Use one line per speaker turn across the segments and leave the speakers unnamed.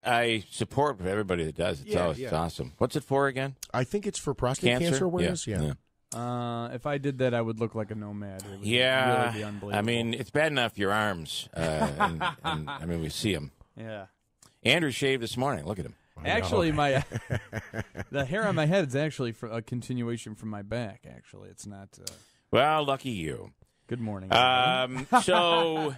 I support everybody that does. It's awesome. What's it for again?
I think it's for prostate cancer awareness.
Yeah.
If I did that, I would look like a nomad. It would really be unbelievable.
I mean, it's bad enough your arms, and I mean, we see them.
Yeah.
Andrew shaved this morning. Look at him.
Actually, the hair on my head is actually a continuation from my back. Actually, it's not.
Well, lucky you.
Good morning.
So,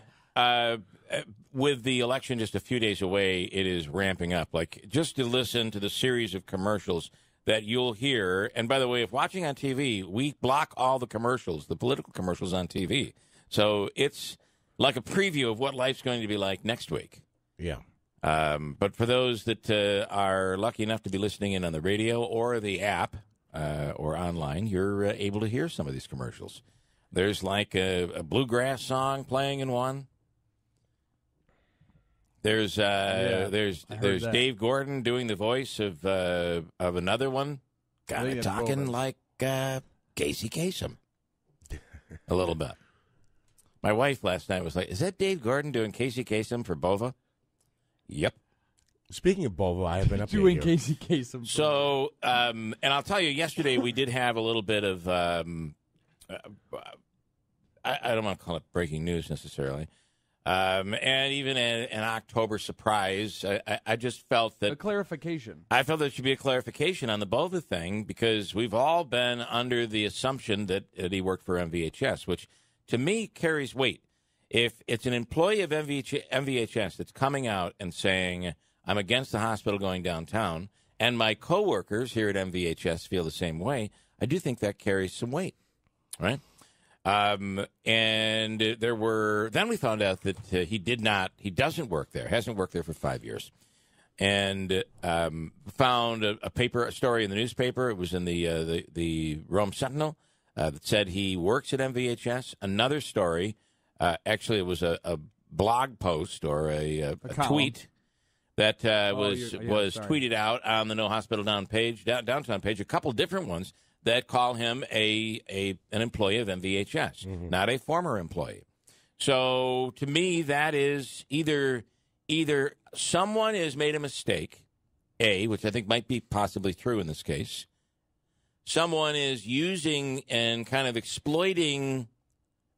with the election just a few days away, it is ramping up. Like, just to listen to the series of commercials that you'll hear. And by the way, if watching on TV, we block all the commercials, the political commercials on TV. So it's like a preview of what life's going to be like next week.
Yeah.
But for those that are lucky enough to be listening in on the radio or the app or online, you're able to hear some of these commercials. There's like a bluegrass song playing in one. There's Dave Gordon doing the voice of another one, kind of talking like Casey Kasem a little bit. My wife last night was like, "Is that Dave Gordon doing Casey Kasem for Bova?" Yep.
Speaking of Bova, I have been up
doing
here.
Casey Kasem.
So, and I'll tell you, yesterday we did have a little bit of I don't want to call it breaking news necessarily. And even an October surprise, I just felt that...
A clarification.
I felt there should be a clarification on the Bova thing because we've all been under the assumption that he worked for MVHS, which to me carries weight. If it's an employee of MVHS that's coming out and saying, I'm against the hospital going downtown, and my coworkers here at MVHS feel the same way, I do think that carries some weight, right? And then we found out that he doesn't work there, hasn't worked there for 5 years. And found a story in the newspaper. It was in the Rome Sentinel that said he works at MVHS. Another story, actually it was a blog post or a tweet that was tweeted out on the No Hospital Downtown page, a couple different ones that call him an employee of MVHS, not a former employee. So to me, that is either someone has made a mistake, which I think might be possibly true in this case. Someone is using and kind of exploiting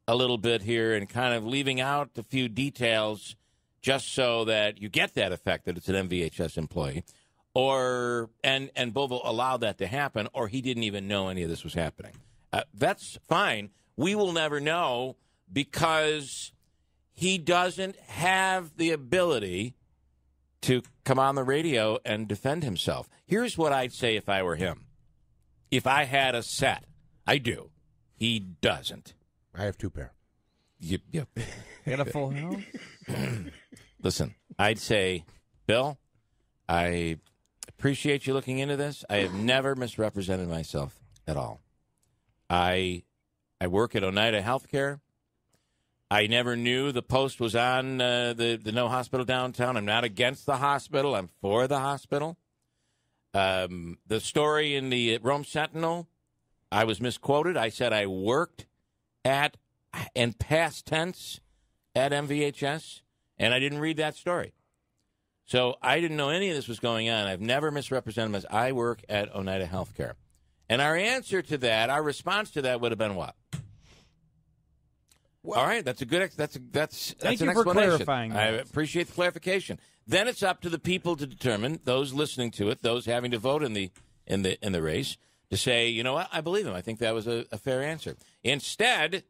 a little bit here and kind of leaving out a few details just so that you get that effect that it's an MVHS employee. And Bova allowed that to happen, or he didn't even know any of this was happening. That's fine. We will never know because he doesn't have the ability to come on the radio and defend himself. Here's what I'd say if I were him. If I had a set, I do. He doesn't.
I have 2 pair.
Yep.
You got a full house?
Listen, I'd say, Bill, I appreciate you looking into this. I have never misrepresented myself at all. I work at Oneida Healthcare. I never knew the post was on the No Hospital Downtown. I'm not against the hospital. I'm for the hospital. The story in the Rome Sentinel, I was misquoted. I said I worked in past tense at MVHS, and I didn't read that story. So I didn't know any of this was going on. I've never misrepresented myself. I work at Oneida Healthcare. And our answer to that, our response to that would have been what? Well, all right, that's a good. That's an explanation.
For clarifying that.
I appreciate the clarification. Then it's up to the people to determine, those listening to it, those having to vote in the race, to say, you know what, I believe him. I think that was a fair answer. Instead,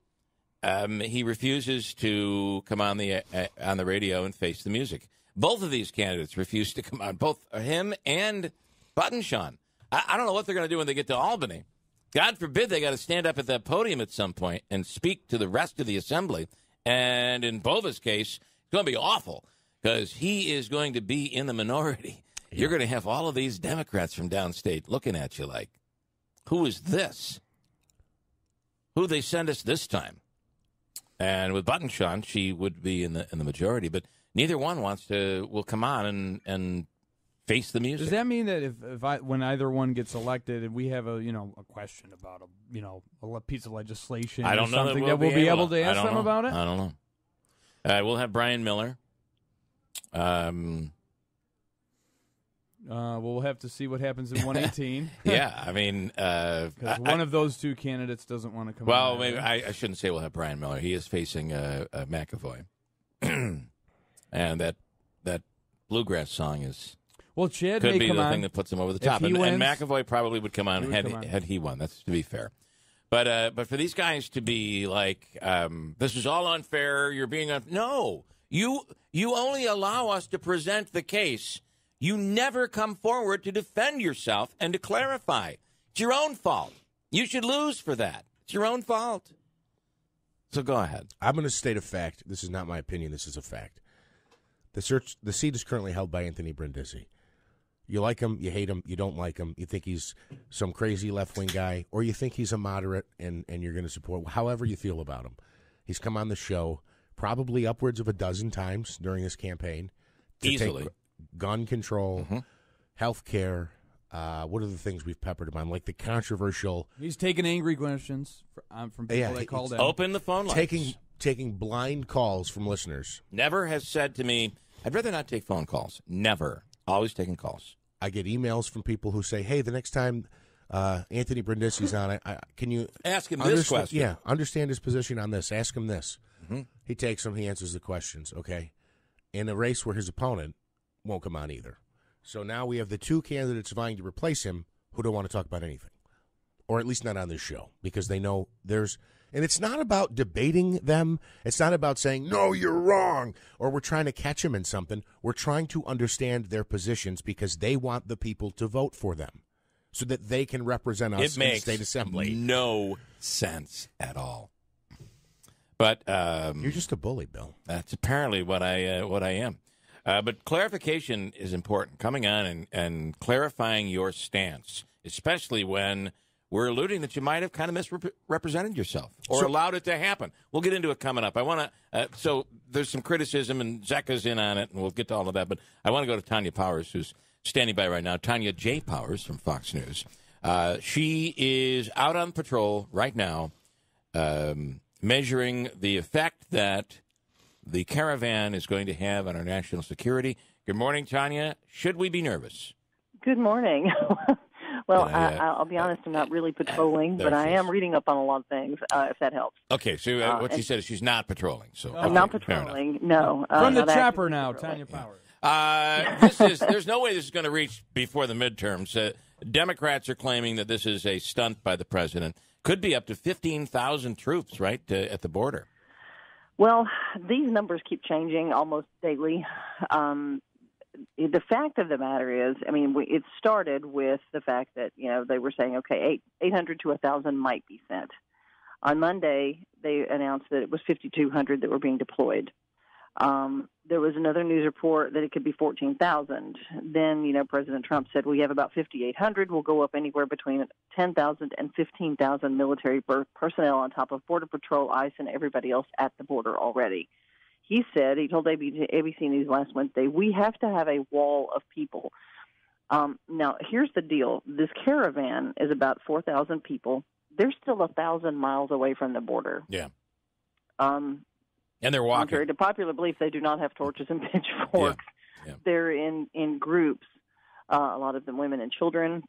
he refuses to come on the radio and face the music. Both of these candidates refuse to come on, both him and Buttonshaw. I don't know what they're going to do when they get to Albany. God forbid they got to stand up at that podium at some point and speak to the rest of the assembly. And in Bova's case, it's going to be awful because he is going to be in the minority. Yeah. You're going to have all of these Democrats from downstate looking at you like, who is this? Who they send us this time? And with Buttonshaw, she would be in the majority, but neither one will come on and face the music.
Does that mean that when either one gets elected and we have a question about a piece of legislation
I don't
or
know
something
that
we'll be able to ask them about it?
I don't know. We'll have Brian Miller.
We'll have to see what happens in 118.
Yeah, I mean,
because one of those two candidates doesn't want to come.
Well, maybe I shouldn't say we'll have Brian Miller. He is facing McAvoy, and that bluegrass song is.
Well, Chad
could
may
be
come
the
on.
thing that puts him over the top, and McAvoy probably would come on had he won. That's to be fair, but for these guys to be like, this is all unfair. You're being no. You only allow us to present the case. You never come forward to defend yourself and to clarify. It's your own fault. You should lose for that. It's your own fault. So go ahead.
I'm going to state a fact. This is not my opinion. This is a fact. The seat is currently held by Anthony Brindisi. You like him, you hate him, you don't like him, you think he's some crazy left-wing guy, or you think he's a moderate and you're going to support, however you feel about him. He's come on the show probably upwards of a dozen times during this campaign.
Easily.
Take gun control, health care, what are the things we've peppered him on? Like the controversial...
He's taking angry questions from people that called in.
Open the phone lines.
Taking blind calls from listeners.
Never has said to me, I'd rather not take phone calls. Never. Always taking calls.
I get emails from people who say, hey, the next time Anthony Brindisi's on, can you...
Ask him this question.
Yeah, understand his position on this. Ask him this. He takes them, he answers the questions, okay? In a race where his opponent won't come on either. So now we have the two candidates vying to replace him who don't want to talk about anything. Or at least not on this show, because they know there's... And it's not about debating them. It's not about saying, no, you're wrong, or we're trying to catch them in something. We're trying to understand their positions because they want the people to vote for them so that they can represent us in the state assembly.
It makes no sense at all. But
you're just a bully, Bill.
That's apparently what I am. But clarification is important. Coming on and clarifying your stance, especially when we're alluding that you might have kind of misrepresented yourself or allowed it to happen. We'll get into it coming up. I want to. So there's some criticism, and Zecca's in on it, and we'll get to all of that. But I want to go to Tanya Powers, who's standing by right now. Tanya J. Powers from Fox News. She is out on patrol right now, measuring the effect that the caravan is going to have on our national security. Good morning, Tanya. Should we be nervous?
Good morning. Well, I'll be honest, I'm not really patrolling, but I am reading up on a lot of things, if that helps.
Okay, so what she said is she's not patrolling. So
I'm not patrolling, no.
From the chopper now, Tanya Powers.
There's no way this is going to reach before the midterms. Democrats are claiming that this is a stunt by the president. Could be up to 15,000 troops, right, at the border. Well,
these numbers keep changing almost daily. The fact of the matter is, I mean, it started with the fact that, they were saying, okay, 800 to 1,000 might be sent. On Monday, they announced that it was 5,200 that were being deployed. There was another news report that it could be 14,000. Then, President Trump said we have about 5,800. We'll go up anywhere between 10,000 and 15,000 military personnel on top of Border Patrol, ICE, and everybody else at the border already. He told ABC News last Wednesday, we have to have a wall of people. Now, here's the deal. This caravan is about 4,000 people. They're still 1,000 miles away from the border.
Yeah. And they're walking.
Contrary to popular belief, they do not have torches and pitchforks. Yeah. They're in groups, a lot of them women and children,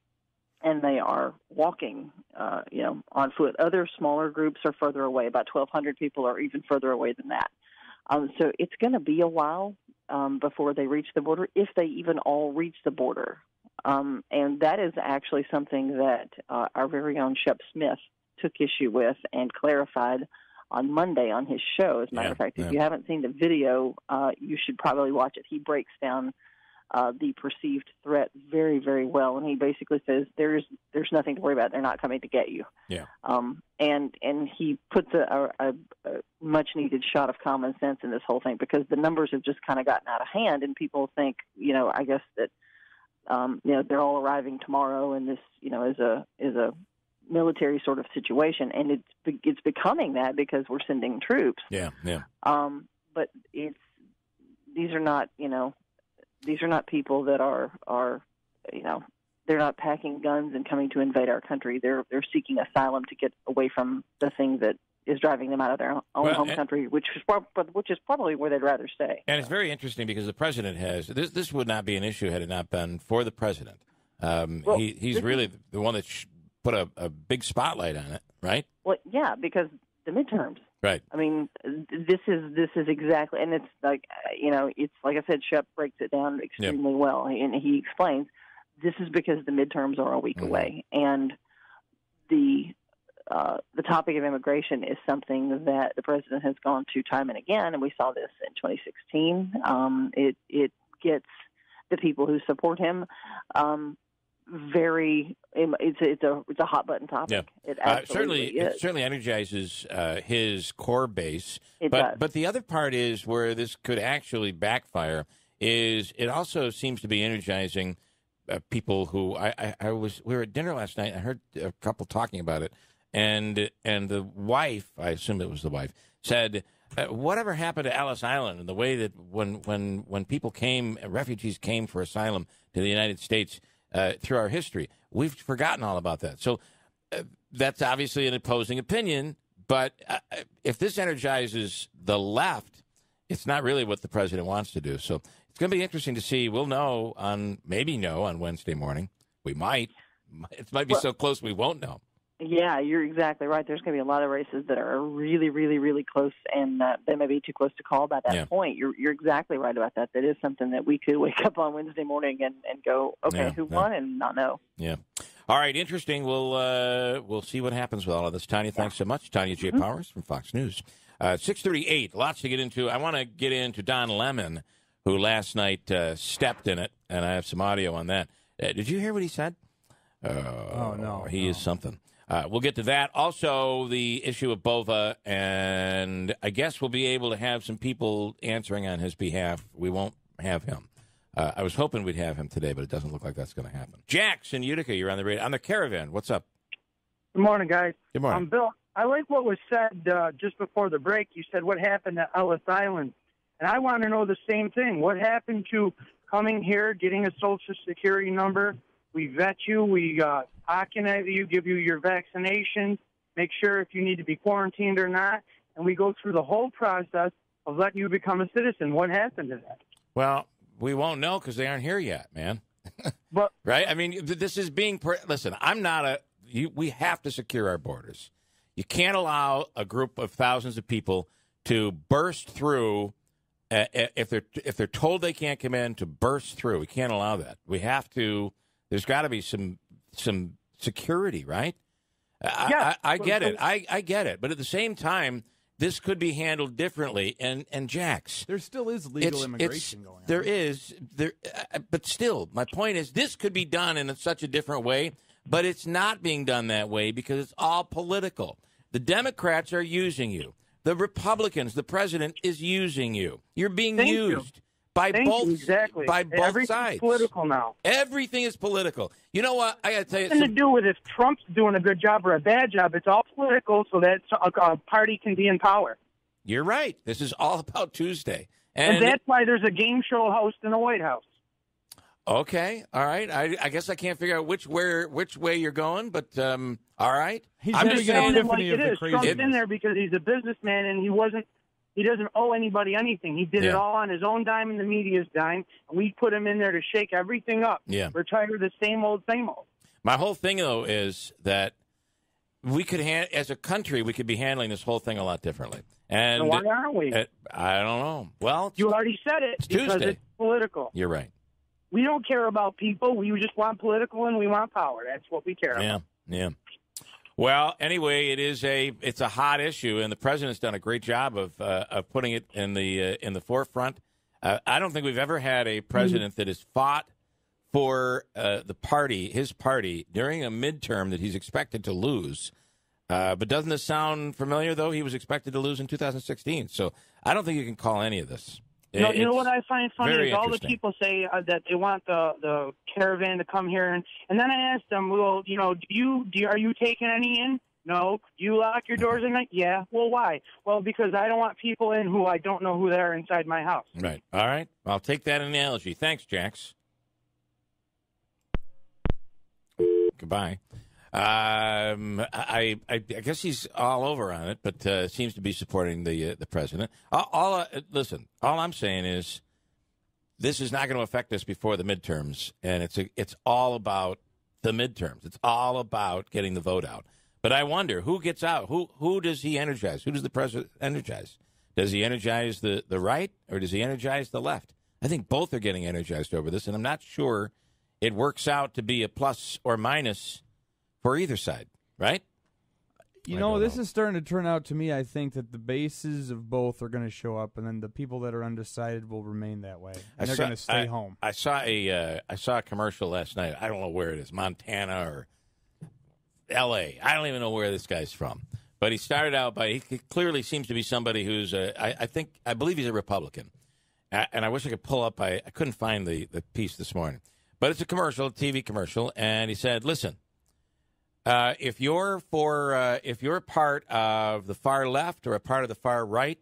and they are walking, on foot. Other smaller groups are further away, about 1,200 people are even further away than that. So it's going to be a while before they reach the border, if they even all reach the border. And that is actually something that our very own Shep Smith took issue with and clarified on Monday on his show. As a matter of fact, if you haven't seen the video, you should probably watch it. He breaks down the perceived threat very, very well, and he basically says there's nothing to worry about. They're not coming to get you.
Yeah.
And he puts a much needed shot of common sense in this whole thing, because the numbers have just kind of gotten out of hand, and people think, I guess that they're all arriving tomorrow, and this is a military sort of situation, and it's becoming that because we're sending troops.
Yeah.
But these are not people that are they're not packing guns and coming to invade our country. They're seeking asylum to get away from the thing that is driving them out of their own home country, which is probably where they'd rather stay.
And it's very interesting because the president has this would not be an issue had it not been for the president. He's really the one that put a big spotlight on it, right?
Well, yeah, because the midterms.
Right.
I mean, this is exactly, and it's like, it's like I said, Shep breaks it down extremely well, and he explains this is because the midterms are a week away, and the topic of immigration is something that the president has gone to time and again, and we saw this in 2016. It gets the people who support him it's a hot button topic.
Yeah.
It absolutely is.
It certainly energizes his core base.
It does.
But the other part is where this could actually backfire is it also seems to be energizing people who we were at dinner last night. I heard a couple talking about it, and the wife, I assume it was the wife, said, whatever happened to Ellis Island and the way that when people refugees came for asylum to the United States through our history, we've forgotten all about that. So that's obviously an opposing opinion, but if this energizes the left, it's not really what the president wants to do. So it's going to be interesting to see. We'll know on Wednesday morning. We might. It might be so close we won't know.
Yeah, you're exactly right. There's going to be a lot of races that are really, really, really close, and they may be too close to call by that point. You're exactly right about that. That is something that we could wake up on Wednesday morning and go, okay, who won, and not know.
Yeah. All right, interesting. We'll see what happens with all of this. Tanya, thanks so much. Tanya J. Powers from Fox News. 6:38, lots to get into. I want to get into Don Lemon, who last night stepped in it, and I have some audio on that. Did you hear what he said?
No.
He is something. We'll get to that. Also, the issue of Bova, and I guess we'll be able to have some people answering on his behalf. We won't have him. I was hoping we'd have him today, but it doesn't look like that's going to happen. Jax in Utica, you're on the radio. On the Caravan, what's up?
Good morning, guys.
Good morning.
Bill, I like what was said just before the break. You said what happened to Ellis Island. And I want to know the same thing. What happened to coming here, getting a Social Security number? We vet you. We vaccinate you, give you your vaccination, make sure if you need to be quarantined or not. And we go through the whole process of letting you become a citizen. What happened to that?
Well, we won't know because they aren't here yet, man.
But
right? I mean, this is being listen, I'm not we have to secure our borders. You can't allow a group of thousands of people to burst through if they're told they can't come in, to burst through. We can't allow that. We have to. There's got to be some security, right?
Yeah,
I get it. I get it. But at the same time, this could be handled differently. And Jax,
there still is legal immigration going on.
There is. But still, my point is this could be done in such a different way, but it's not being done that way because it's all political. The Democrats are using you. The Republicans, the president is using you. You're being used. By both sides.
Political now.
Everything is political. You know what? I got to tell you.
Nothing to do with if Trump's doing a good job or a bad job. It's all political so that a party can be in power.
You're right. This is all about Tuesday.
And that's why there's a game show host in the White House.
Okay. All right. I guess I can't figure out which way you're going, but all right.
I'm just saying it like it is. Trump's in there because he's a businessman and he doesn't owe anybody anything. He did it all on his own dime and the media's dime, and we put him in there to shake everything up.
Yeah.
We're tired of the same old, same old.
My whole thing, though, is that we could, as a country, we could be handling this whole thing a lot differently. And
why aren't we?
I don't know. Well,
you already said it.
It's
because
Tuesday.
It's political.
You're right.
We don't care about people. We just want political and we want power. That's what we care about.
Yeah. Well, anyway, it's a hot issue, and the president's done a great job of putting it in the forefront. I don't think we've ever had a president that has fought for his party, during a midterm that he's expected to lose. But doesn't this sound familiar? Though he was expected to lose in 2016, so I don't think you can call any of this.
No, you know what I find funny is all the people say that they want the caravan to come here, and then I asked them, well, are you taking any in? No. Do you lock your doors at night? Yeah. Well, why? Well, because I don't want people in who I don't know who they are inside my house.
Right. All right. I'll take that analogy. Thanks, Jax. Goodbye. I guess he's all over on it, but seems to be supporting the president. Listen, all I'm saying is this is not going to affect us before the midterms, and it's all about the midterms. It's all about getting the vote out. But I wonder who gets out. Who does he energize? Who does the president energize? Does he energize the right, or does he energize the left? I think both are getting energized over this, and I'm not sure it works out to be a plus or minus for either side, right?
This is starting to turn out to me, I think, that the bases of both are going to show up, and then the people that are undecided will remain that way. And they're going to stay home.
I saw a commercial last night. I don't know where it is, Montana or L.A. I don't even know where this guy's from. But he started out he clearly seems to be somebody who's, I believe he's a Republican. And I wish I could pull up, I couldn't find the piece this morning. But it's a TV commercial, and he said, listen, if you're part of the far left or a part of the far right,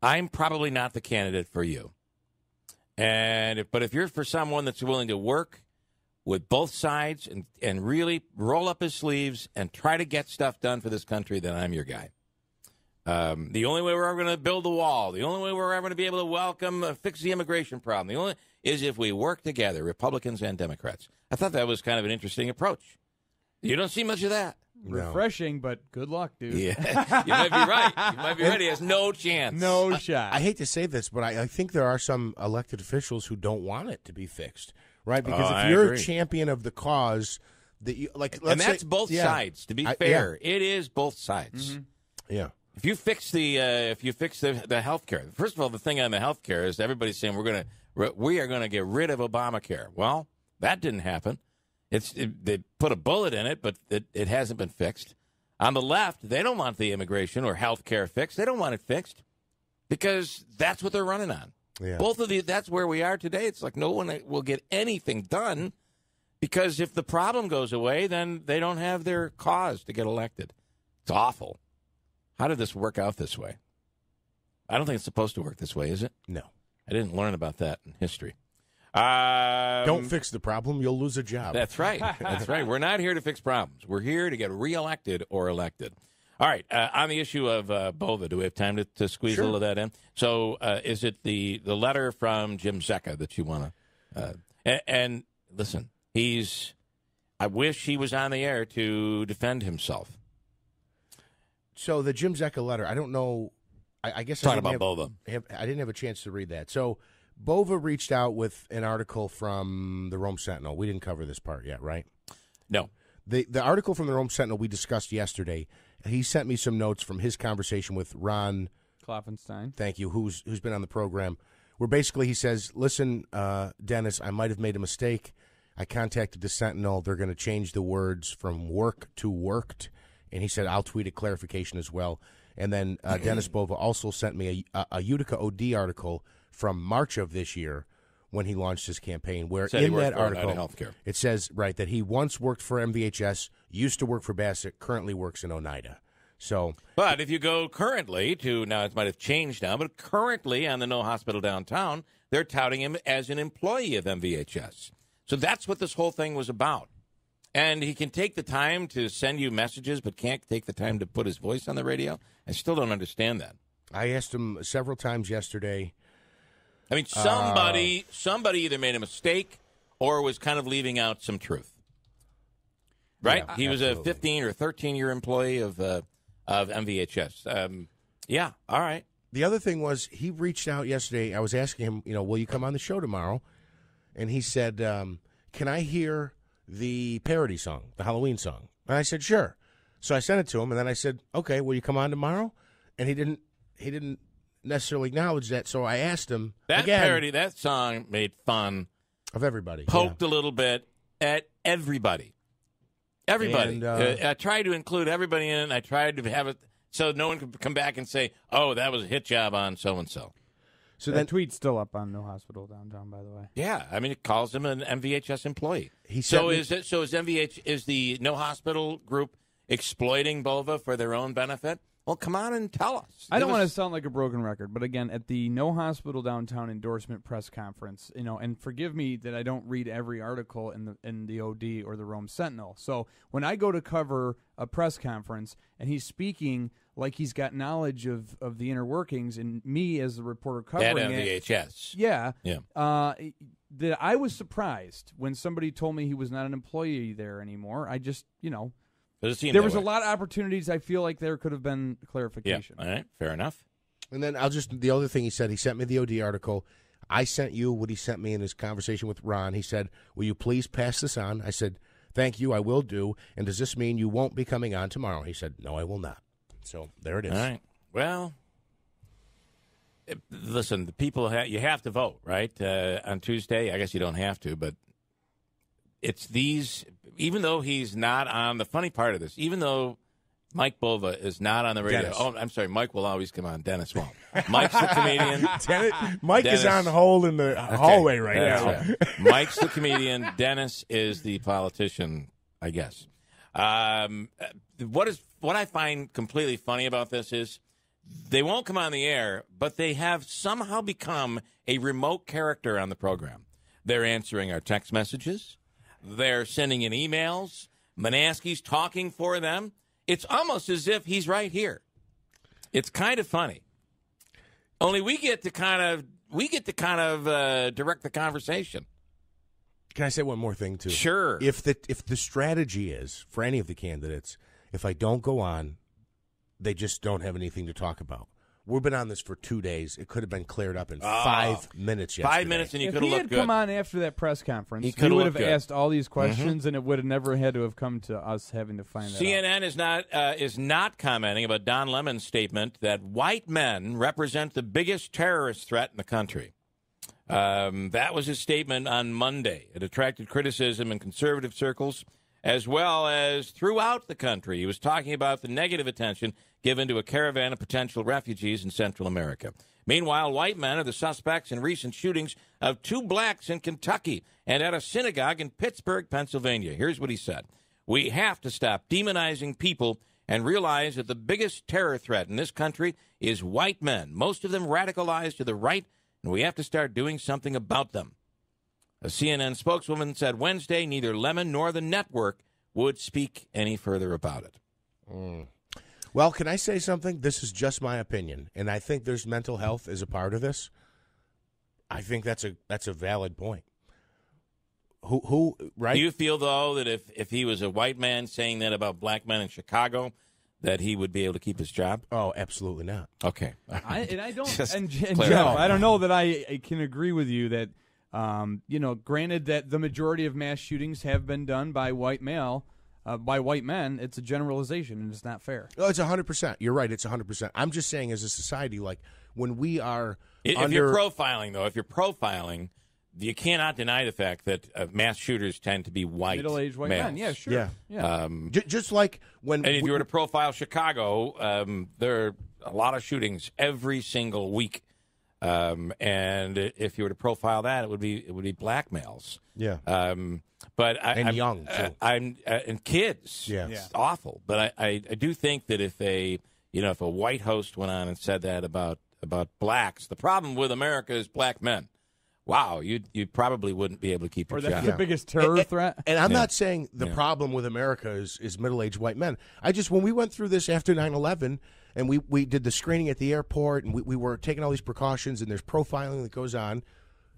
I'm probably not the candidate for you. But if you're for someone that's willing to work with both sides and really roll up his sleeves and try to get stuff done for this country, then I'm your guy. The only way we're ever going to build the wall, the only way we're ever going to be able to fix the immigration problem, is if we work together, Republicans and Democrats. I thought that was kind of an interesting approach. You don't see much of that.
No.
Refreshing, but good luck, dude.
Yeah, you might be right. You might be right. He has no chance.
No shot.
I hate to say this, but I think there are some elected officials who don't want it to be fixed, right? Because if you're a champion of the cause, that you
and that's both sides. To be fair, it is both sides.
Mm-hmm. Yeah.
If you fix the health care, first of all, the thing on the health care is everybody's saying we are going to get rid of Obamacare. Well, that didn't happen. They put a bullet in it, but it hasn't been fixed. On the left, they don't want the immigration or health care fixed. They don't want it fixed because that's what they're running on.
Yeah.
Both of that's where we are today. It's like no one will get anything done because if the problem goes away, then they don't have their cause to get elected. It's awful. How did this work out this way? I don't think it's supposed to work this way, is it?
No.
I didn't learn about that in history.
Don't fix the problem, you'll lose a job.
That's right. That's right. We're not here to fix problems. We're here to get reelected or elected. All right. On the issue of Bova, do we have time to squeeze a little of that in? So is it the letter from Jim Zecca that you want to and listen, I wish he was on the air to defend himself.
So the Jim Zecca letter, I don't know. I guess
talking about Bova.
I didn't have a chance to read that. So Bova reached out with an article from the Rome Sentinel. We didn't cover this part yet, right?
No.
The article from the Rome Sentinel we discussed yesterday. He sent me some notes from his conversation with Ron
Kloffenstein.
Thank you. Who's been on the program? Where basically he says, "Listen, Dennis, I might have made a mistake. I contacted the Sentinel. They're going to change the words from work to worked." And he said, I'll tweet a clarification as well. And then Dennis Bova also sent me a Utica OD article from March of this year when he launched his campaign, where in that article it says, right, that he once worked for MVHS, used to work for Bassett, currently works in Oneida. So,
but if you go currently to, now it might have changed now, but currently on the No Hospital Downtown, they're touting him as an employee of MVHS. So that's what this whole thing was about. And he can take the time to send you messages, but can't take the time to put his voice on the radio. I still don't understand that.
I asked him several times yesterday.
I mean, somebody either made a mistake or was kind of leaving out some truth. Right?
Yeah,
he was a 15 or 13-year employee of MVHS. Yeah, all right.
The other thing was he reached out yesterday. I was asking him, will you come on the show tomorrow? And he said, can I hear the parody song, the Halloween song? And I said, sure. So I sent it to him, and then I said, okay, will you come on tomorrow? And he didn't necessarily acknowledge that, so I asked him
parody, that song made fun
of everybody.
Poked a little bit at everybody. Everybody. And, I tried to include everybody in it, and I tried to have it so no one could come back and say, oh, that was a hit job on so-and-so.
So that tweet's still up on No Hospital Downtown, by the way.
Yeah, I mean, it calls him an MVHS employee. Is the No Hospital group exploiting Bova for their own benefit? well, come on and tell us.
I don't want to sound like a broken record, but again, at the No Hospital Downtown endorsement press conference, and forgive me that I don't read every article in the OD or the Rome Sentinel. So when I go to cover a press conference and he's speaking like he's got knowledge of the inner workings, and me as the reporter covering
at MVHS.
That I was surprised when somebody told me he was not an employee there anymore. I just, there was a lot of opportunities. I feel like there could have been clarification.
Yeah. All right, fair enough.
And then the other thing he sent me the OD article. I sent you what he sent me in his conversation with Ron. He said, will you please pass this on? I said, thank you, I will do. And does this mean you won't be coming on tomorrow? He said, no, I will not. So there it is.
All right. Well, listen, the people, you have to vote, right? On Tuesday. I guess you don't have to, but it's these, even though he's not on, the funny part of this, even though Mike Bova is not on the radio.
Dennis.
Oh, I'm sorry, Mike will always come on. Dennis won't. Mike's the comedian.
Mike
Dennis,
is on hold in the hallway right now.
Right. Mike's the comedian. Dennis is the politician, I guess. What I find completely funny about this is they won't come on the air, but they have somehow become a remote character on the program. They're answering our text messages. They're sending in emails. Manaski's talking for them. It's almost as if he's right here. It's kind of funny. Only we get to kind of direct the conversation.
Can I say one more thing too?
Sure.
If the strategy is for any of the candidates, if I don't go on, they just don't have anything to talk about. We've been on this for 2 days. It could have been cleared up in 5 minutes yesterday.
5 minutes and you could
have
have
looked
looked
good. If he had
good.
come on after that press conference,
He
we would have
looked good.
asked all these questions, and it would have never had to have come to us having to find that out.
CNN is not commenting about Don Lemon's statement that white men represent the biggest terrorist threat in the country. That was his statement on Monday. It attracted criticism in conservative circles as well as throughout the country. He was talking about the negative attention given to a caravan of potential refugees in Central America. Meanwhile, white men are the suspects in recent shootings of 2 blacks in Kentucky and at a synagogue in Pittsburgh, Pennsylvania. Here's what he said. We have to stop demonizing people and realize that the biggest terror threat in this country is white men, most of them radicalized to the right, and we have to start doing something about them. A CNN spokeswoman said Wednesday neither Lemon nor the network would speak any further about it.
Well, can I say something? This is just my opinion, and I think there's mental health as a part of this. I think that's a valid point. Who right?
Do you feel, though, that if he was a white man saying that about black men in Chicago, that he would be able to keep his job?
Oh, absolutely not.
Okay.
I don't, and
Jeff,
I don't know that I can agree with you that, granted that the majority of mass shootings have been done by white men, it's a generalization, and it's not fair.
Oh, it's 100%. You're right. It's 100%. I'm just saying, as a society, like when we are,
if you're profiling, you cannot deny the fact that mass shooters tend to be white,
middle-aged white
males.
men. Yeah, sure.
Yeah. Just like when,
and if you were to profile Chicago, there are a lot of shootings every single week. And if you were to profile that, it would be black males.
Yeah.
But
I'm young too.
And kids.
Yeah.
It's awful. But I do think that if a white host went on and said that about blacks, the problem with America is black men. Wow, you probably wouldn't be able to keep your job.
That's the biggest terror threat.
And I'm not saying the problem with America is middle-aged white men. When we went through this after 9/11, and we did the screening at the airport, and we were taking all these precautions, and there's profiling that goes on.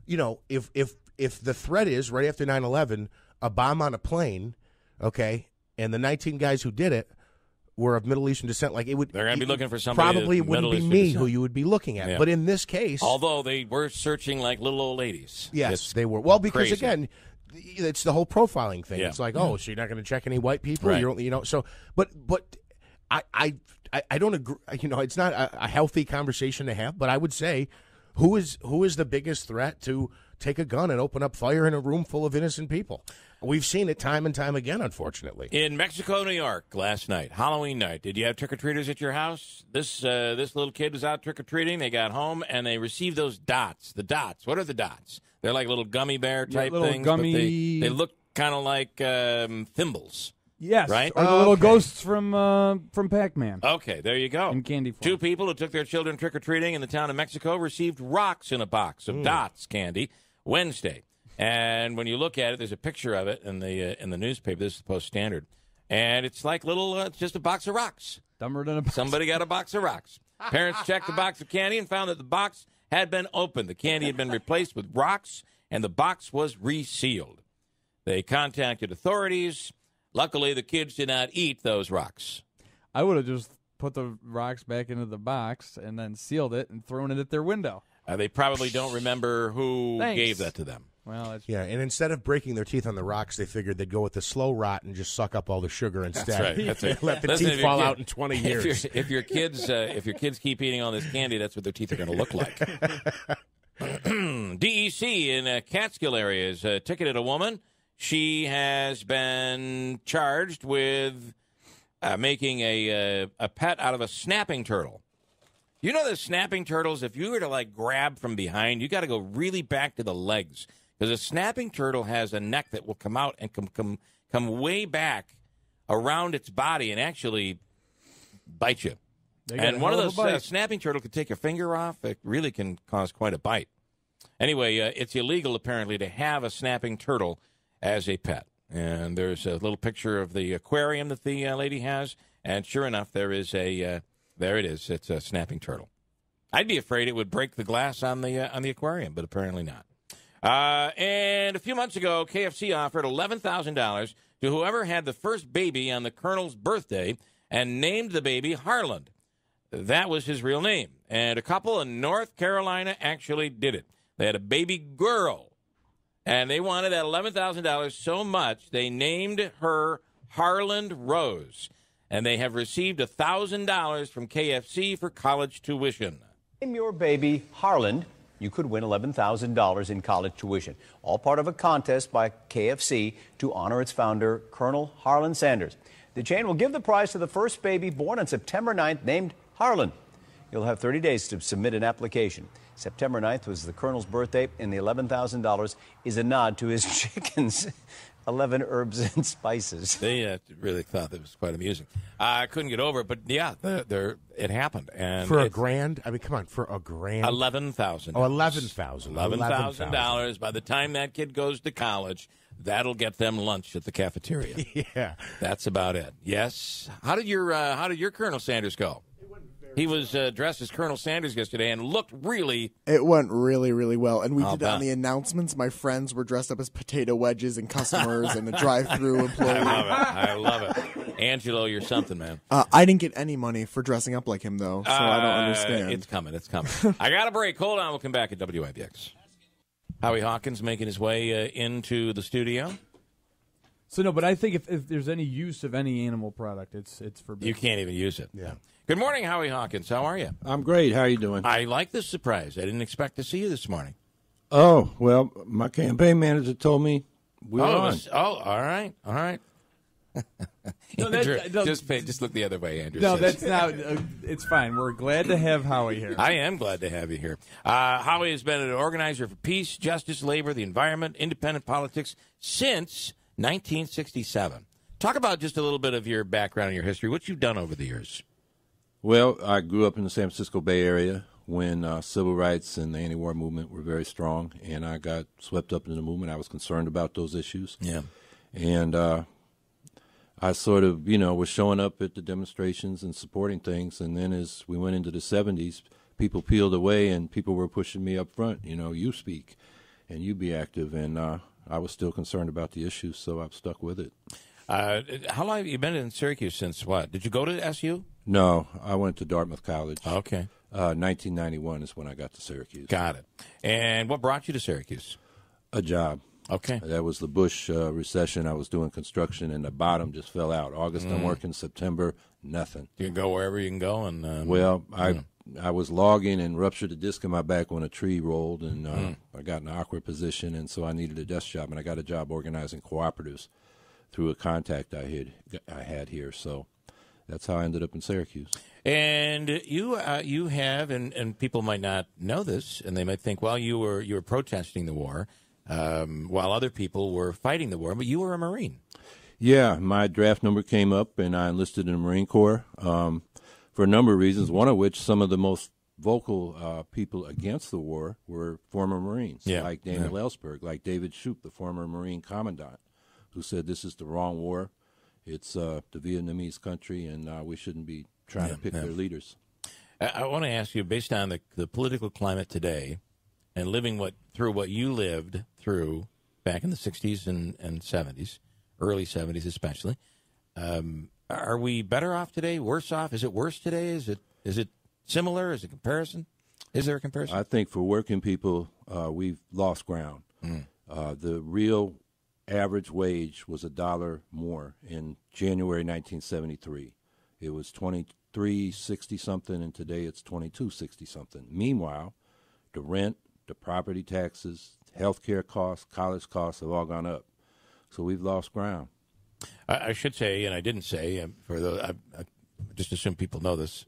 If the threat is right after 9/11, a bomb on a plane, okay, and the 19 guys who did it were of Middle Eastern descent, they're going
to be looking for somebody.
Probably wouldn't be me who you would be looking at. Yeah. But in this case,
although they were searching like little old ladies.
Yes, they were. Well, because
crazy.
Again, it's the whole profiling thing.
Yeah.
It's like, so you're not going to check any white people.
Right.
You're only, so. But I don't agree. It's not a healthy conversation to have. But I would say, who is the biggest threat to take a gun and open up fire in a room full of innocent people? We've seen it time and time again, unfortunately.
In Mexico, New York, last night, Halloween night, did you have trick-or-treaters at your house? This little kid was out trick-or-treating. They got home, and they received those dots. The dots. What are the dots? They're like little gummy bear type things.
Gummy...
But they look kind of like thimbles.
Yes,
right?
or the little ghosts from Pac-Man.
Okay, there you go.
In candy form.
2 people who took their children trick-or-treating in the town of Mexico received rocks in a box of Dots candy Wednesday. And when you look at it, there's a picture of it in the newspaper. This is the Post-Standard. And it's like it's just a box of rocks.
Dumber than a box.
Somebody got a box of rocks. Parents checked the box of candy and found that the box had been opened. The candy had been replaced with rocks, and the box was resealed. They contacted authorities. Luckily, the kids did not eat those rocks.
I would have just put the rocks back into the box and then sealed it and thrown it at their window.
They probably don't remember who gave that to them.
Well, that's
Yeah, and instead of breaking their teeth on the rocks, they figured they'd go with the slow rot and just suck up all the sugar instead.
That's right. That's right.
Let the
Listen,
teeth fall out in 20 years.
If your kids keep eating all this candy, that's what their teeth are going to look like. DEC in Catskill area has ticketed a woman. She has been charged with making a pet out of a snapping turtle. You know the snapping turtles, if you were to grab from behind, you got to go really back to the legs. Because a snapping turtle has a neck that will come out and come way back around its body and actually bite you. And one of those snapping turtle could take your finger off. It really can cause quite a bite. Anyway, it's illegal apparently to have a snapping turtle as a pet. And there's a little picture of the aquarium that the lady has. And sure enough, there it is. It's a snapping turtle. I'd be afraid it would break the glass on the aquarium, but apparently not. And a few months ago, KFC offered $11,000 to whoever had the first baby on the Colonel's birthday and named the baby Harland. That was his real name. And a couple in North Carolina actually did it. They had a baby girl, and they wanted that $11,000 so much they named her Harland Rose. And they have received $1,000 from KFC for college tuition.
Name your baby Harland. You could win $11,000 in college tuition. All part of a contest by KFC to honor its founder, Colonel Harlan Sanders. The chain will give the prize to the first baby born on September 9th named Harlan. You'll have 30 days to submit an application. September 9th was the Colonel's birthday, and the $11,000 is a nod to his chickens. 11 herbs and spices.
They really thought that was quite amusing. I couldn't get over it, but yeah, it happened. And
for a grand? I mean, come on, for a grand?
$11,000.
Oh, $11,000.
$11,000. By the time that kid goes to college, that'll get them lunch at the cafeteria.
Yeah.
That's about it. Yes. How did your Colonel Sanders go? He was dressed as Colonel Sanders yesterday and looked really...
It went really, really well. And we did on the announcements. My friends were dressed up as potato wedges and customers and a drive-through employee.
I love it. Angelo, you're something, man.
I didn't get any money for dressing up like him, though, so I don't understand.
It's coming. I got a break. Hold on. We'll come back at WIBX. Howie Hawkins making his way into the studio.
So, no, but I think if there's any use of any animal product, it's forbidden.
You can't even use it.
Yeah.
Good morning, Howie Hawkins. How are you?
I'm great. How are you doing?
I like this surprise. I didn't expect to see you this morning.
Oh, well, my campaign manager told me we're on.
All right.
No,
Andrew, just look the other way, Andrew.
No,
says.
that's not. It's fine. We're glad to have Howie here.
I am glad to have you here. Howie has been an organizer for peace, justice, labor, the environment, independent politics since 1967. Talk about just a little bit of your background and your history, what you've done over the years.
Well, I grew up in the San Francisco Bay Area when civil rights and the anti-war movement were very strong, and I got swept up in the movement. I was concerned about those issues.
Yeah.
And I sort of, was showing up at the demonstrations and supporting things, and then as we went into the 70s, people peeled away and people were pushing me up front, you speak and you be active, and I was still concerned about the issues, so I've stuck with it.
How long have you been in Syracuse since what? Did you go to SU?
No, I went to Dartmouth College.
Okay.
1991 is when I got to Syracuse.
Got it. And what brought you to Syracuse?
A job.
Okay.
That was the Bush recession. I was doing construction, and the bottom just fell out. August, I'm working. September, nothing.
You can go wherever you can go. And
I was logging and ruptured a disc in my back when a tree rolled, and I got in an awkward position, and so I needed a desk job, and I got a job organizing cooperatives through a contact I had here. So that's how I ended up in Syracuse.
And you have, and people might not know this, and they might think, well, you were protesting the war while other people were fighting the war, but you were a Marine.
Yeah, my draft number came up, and I enlisted in the Marine Corps for a number of reasons, one of which some of the most vocal people against the war were former Marines, like Daniel Ellsberg, like David Shoup, the former Marine commandant, who said this is the wrong war. It's the Vietnamese country, and we shouldn't be trying to pick their leaders.
I want to ask you, based on the political climate today and living through what you lived through back in the 60s and 70s, early 70s especially, are we better off today, worse off? Is it worse today? Is it similar? Is it comparison? Is there a comparison?
I think for working people, we've lost ground. The real average wage was $1 more in January 1973. It was $23.60 something, and today it's $22.60 something. Meanwhile, the rent, the property taxes, health care costs, college costs have all gone up. So we've lost ground.
I should say, and I didn't say, I just assume people know this,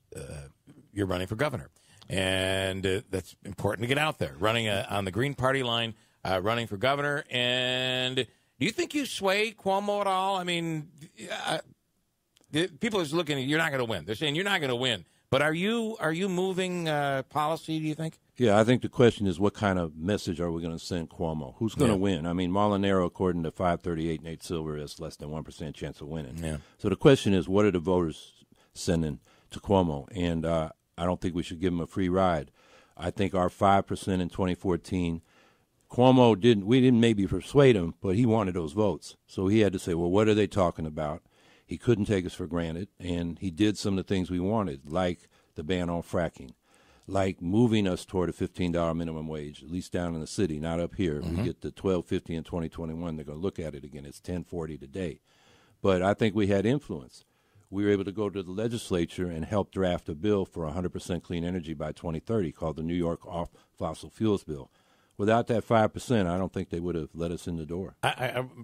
you're running for governor. And that's important to get out there, running on the Green Party line, running for governor. And do you think you sway Cuomo at all? I mean, people are looking at you, you're not going to win. They're saying you're not going to win. But are you moving policy, do you think?
Yeah, I think the question is what kind of message are we going to send Cuomo? Who's going to win? I mean, Molinaro, according to 538 Nate Silver, has less than 1% chance of winning. Yeah. So the question is, what are the voters sending to Cuomo? And I don't think we should give him a free ride. I think our 5% in 2014, Cuomo we didn't maybe persuade him, but he wanted those votes. So he had to say, well, what are they talking about? He couldn't take us for granted, and he did some of the things we wanted, like the ban on fracking, like moving us toward a $15 minimum wage, at least down in the city, not up here. We get to $12.50 in 2021. They're going to look at it again. It's $10.40 today. But I think we had influence. We were able to go to the legislature and help draft a bill for 100% clean energy by 2030 called the New York Off Fossil Fuels Bill. Without that 5%, I don't think they would have let us in the door.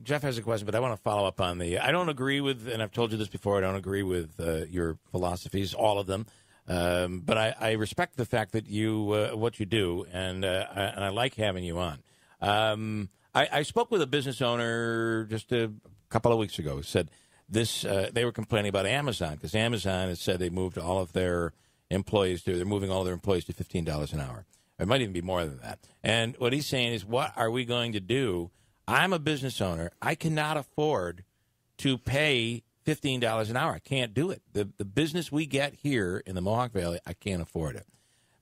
Jeff has a question, but I want to follow up on I don't agree with, and I've told you this before, I don't agree with your philosophies, all of them. But I respect the fact that you, what you do, and I like having you on. I spoke with a business owner just a couple of weeks ago who said they were complaining about Amazon because Amazon has said they moved all of their employees they're moving all their employees to $15 an hour. It might even be more than that. And what he's saying is, what are we going to do? I'm a business owner. I cannot afford to pay $15 an hour. I can't do it. The business we get here in the Mohawk Valley, I can't afford it.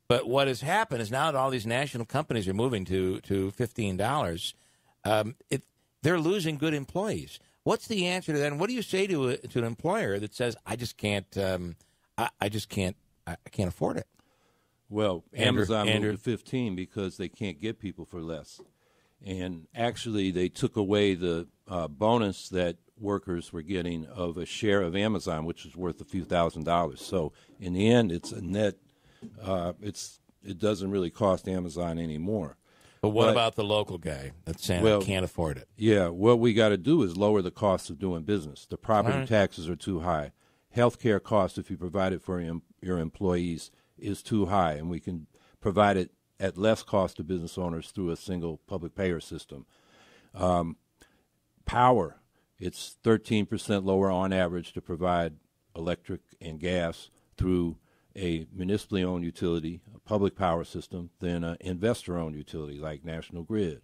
But what has happened is now that all these national companies are moving to $15, they're losing good employees. What's the answer to that? And what do you say to an employer that says, I can't afford it?
Well, Amazon moved to 15 because they can't get people for less. And actually, they took away the bonus that workers were getting of a share of Amazon, which is worth a few $1,000s. So in the end, it's a net. It doesn't really cost Amazon anymore.
But what about the local guy that's saying I can't afford it?
Yeah, what we got to do is lower the cost of doing business. The property taxes are too high. Health care costs, if you provide it for your employees, is too high, and we can provide it at less cost to business owners through a single public payer system. Power, it's 13% lower on average to provide electric and gas through a municipally owned utility, a public power system, than an investor-owned utility like National Grid.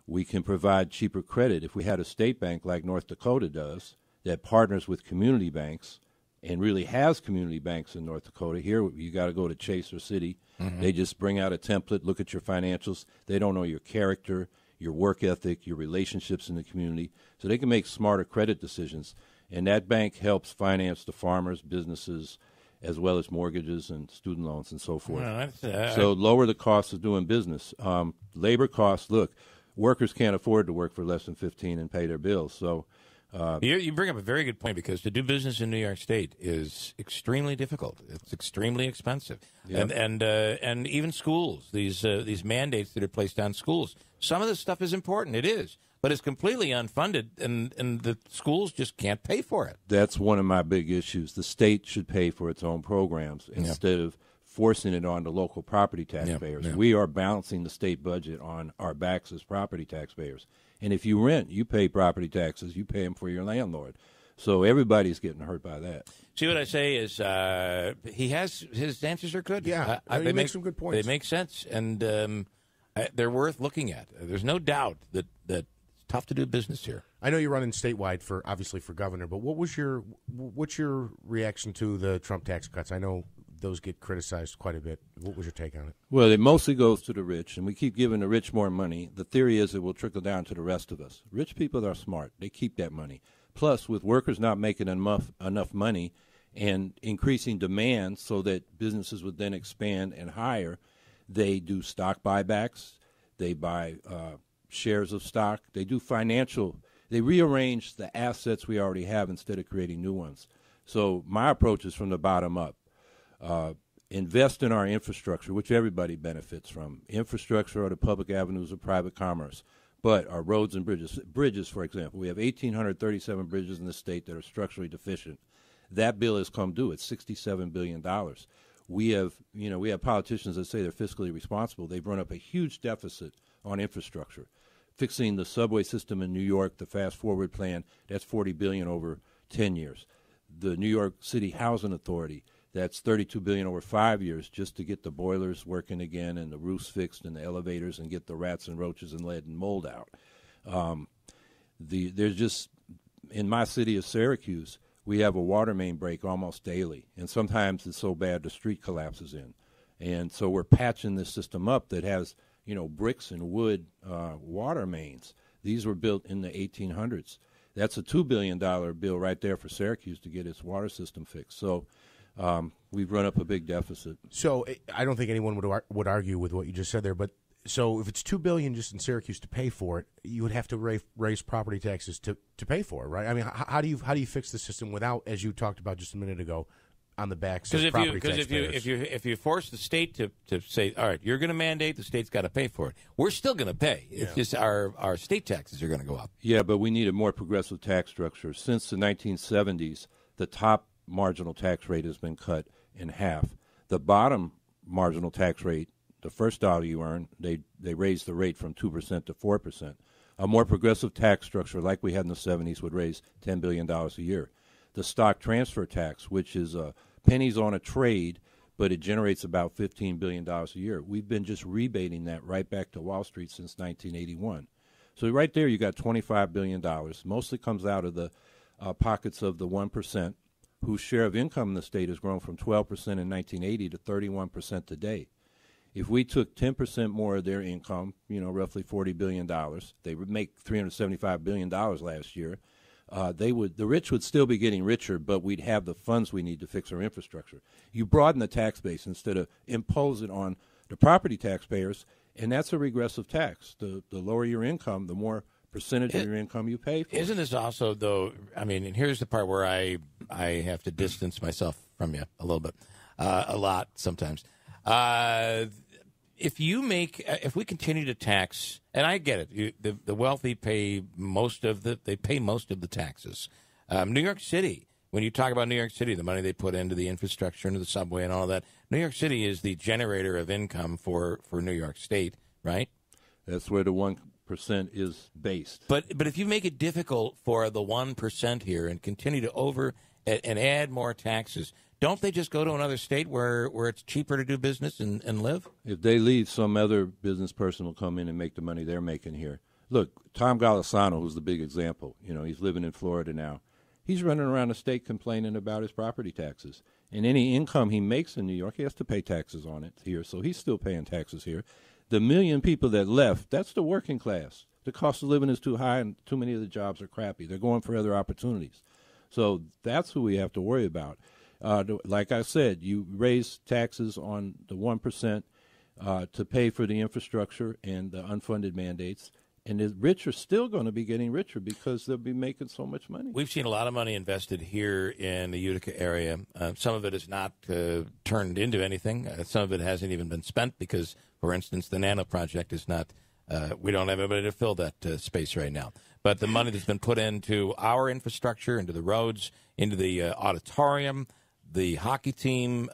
We can provide cheaper credit if we had a state bank like North Dakota does that partners with community banks and really has community banks in North Dakota. Here, you got to go to Chase or City. They just bring out a template, look at your financials. They don't know your character, your work ethic, your relationships in the community. So they can make smarter credit decisions. And that bank helps finance the farmers, businesses, as well as mortgages and student loans and so forth. So lower the cost of doing business. Labor costs, look, workers can't afford to work for less than $15 and pay their bills. So
you bring up a very good point, because to do business in New York State is extremely difficult. It's extremely expensive, and even schools. These mandates that are placed on schools. Some of this stuff is important. It is, but it's completely unfunded, and the schools just can't pay for it.
That's one of my big issues. The state should pay for its own programs instead of forcing it on the local property taxpayers.
Yeah.
We are balancing the state budget on our backs as property taxpayers. And if you rent, you pay property taxes. You pay them for your landlord. So everybody's getting hurt by that.
See, what I say is his answers are good.
Yeah, he makes some good points.
They make sense, and they're worth looking at. There's no doubt that it's tough to do business here.
I know you're running statewide obviously for governor, but what's your reaction to the Trump tax cuts? I know those get criticized quite a bit. What was your take on it?
Well, it mostly goes to the rich, and we keep giving the rich more money. The theory is it will trickle down to the rest of us. Rich people are smart. They keep that money. Plus, with workers not making enough money and increasing demand so that businesses would then expand and hire, they do stock buybacks. They buy shares of stock. They do they rearrange the assets we already have instead of creating new ones. So my approach is from the bottom up. Invest in our infrastructure, which everybody benefits from. Infrastructure are the public avenues of private commerce. But our roads and bridges, for example, we have 1,837 bridges in the state that are structurally deficient. That bill has come due. It's $67 billion. We have politicians that say they're fiscally responsible. They've run up a huge deficit on infrastructure. Fixing the subway system in New York, the Fast Forward plan, that's $40 billion over 10 years. The New York City Housing Authority, that's $32 billion over 5 years just to get the boilers working again and the roofs fixed and the elevators and get the rats and roaches and lead and mold out. There's just, in my city of Syracuse, we have a water main break almost daily, and sometimes it's so bad the street collapses in. And so we're patching this system up that has, bricks and wood water mains. These were built in the 1800s. That's a $2 billion bill right there for Syracuse to get its water system fixed. So we've run up a big deficit.
So I don't think anyone would argue with what you just said there. But so if it's $2 billion just in Syracuse to pay for it, you would have to raise property taxes to pay for it, right? I mean, how do you fix the system without, as you talked about just a minute ago, on the backs of property taxpayers?
Because if you force the state to say, all right, you're going to mandate, the state's got to pay for it. We're still going to pay. It's just our state taxes are going to go up.
Yeah, but we need a more progressive tax structure. Since the 1970s, the top marginal tax rate has been cut in half. The bottom marginal tax rate, the first dollar you earn, they raised the rate from 2% to 4%. A more progressive tax structure like we had in the 70s would raise $10 billion a year. The stock transfer tax, which is pennies on a trade, but it generates about $15 billion a year. We've been just rebating that right back to Wall Street since 1981. So right there you got $25 billion. Mostly comes out of the pockets of the 1%, whose share of income in the state has grown from 12% in 1980 to 31% today. If we took 10% more of their income, roughly $40 billion, they would make $375 billion last year. The rich would still be getting richer, but we'd have the funds we need to fix our infrastructure. You broaden the tax base instead of impose it on the property taxpayers, and that's a regressive tax. The lower your income, the more percentage of your income you pay for.
Isn't this also, though, and here's the part where I have to distance myself from you a little bit, a lot sometimes. If we continue to tax, and I get it, the wealthy pay most of the taxes. New York City, when you talk about New York City, the money they put into the infrastructure, into the subway and all that, New York City is the generator of income for New York State, right?
That's where the 1% is based.
But if you make it difficult for the 1% here and continue to and add more taxes, don't they just go to another state where it's cheaper to do business and live?
If they leave, some other business person will come in and make the money they're making here. Look, Tom Golisano, who's the big example, he's living in Florida now. He's running around the state complaining about his property taxes. And any income he makes in New York, he has to pay taxes on it here, so he's still paying taxes here. The million people that left, that's the working class. The cost of living is too high, and too many of the jobs are crappy. They're going for other opportunities. So that's who we have to worry about. Like I said, you raise taxes on the 1% to pay for the infrastructure and the unfunded mandates, and the rich are still going to be getting richer because they'll be making so much money.
We've seen a lot of money invested here in the Utica area. Some of it is not turned into anything. Some of it hasn't even been spent because, for instance, the Nano project is not we don't have anybody to fill that space right now. But the money that's been put into our infrastructure, into the roads, into the auditorium, the hockey team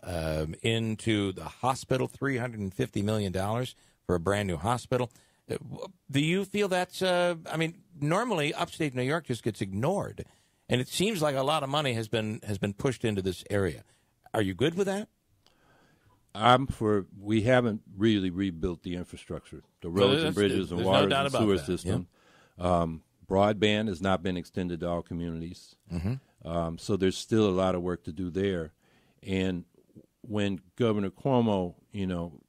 into the hospital, $350 million for a brand new hospital. Do you feel that's, normally upstate New York just gets ignored, and it seems like a lot of money has been pushed into this area. Are you good with that?
We haven't really rebuilt the infrastructure, the roads and bridges and water and sewer system. Yeah. Broadband has not been extended to all communities. Mm-hmm. So there's still a lot of work to do there. And when Governor Cuomo,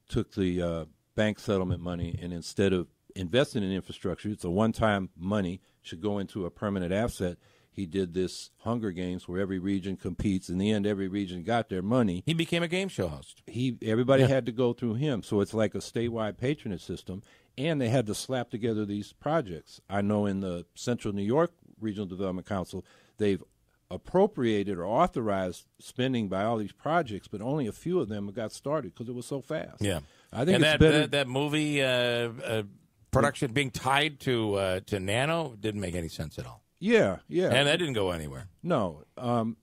took the bank settlement money and instead of investing in infrastructure, it's a one-time money, should go into a permanent asset. He did this Hunger Games where every region competes. In the end, every region got their money.
He became a game show host.
Everybody had to go through him. So it's like a statewide patronage system. And they had to slap together these projects. I know in the Central New York Regional Development Council, they've appropriated or authorized spending by all these projects, but only a few of them got started because it was so fast.
Yeah.
I think
and that movie production being tied to Nano didn't make any sense at all.
Yeah.
And that didn't go anywhere.
No.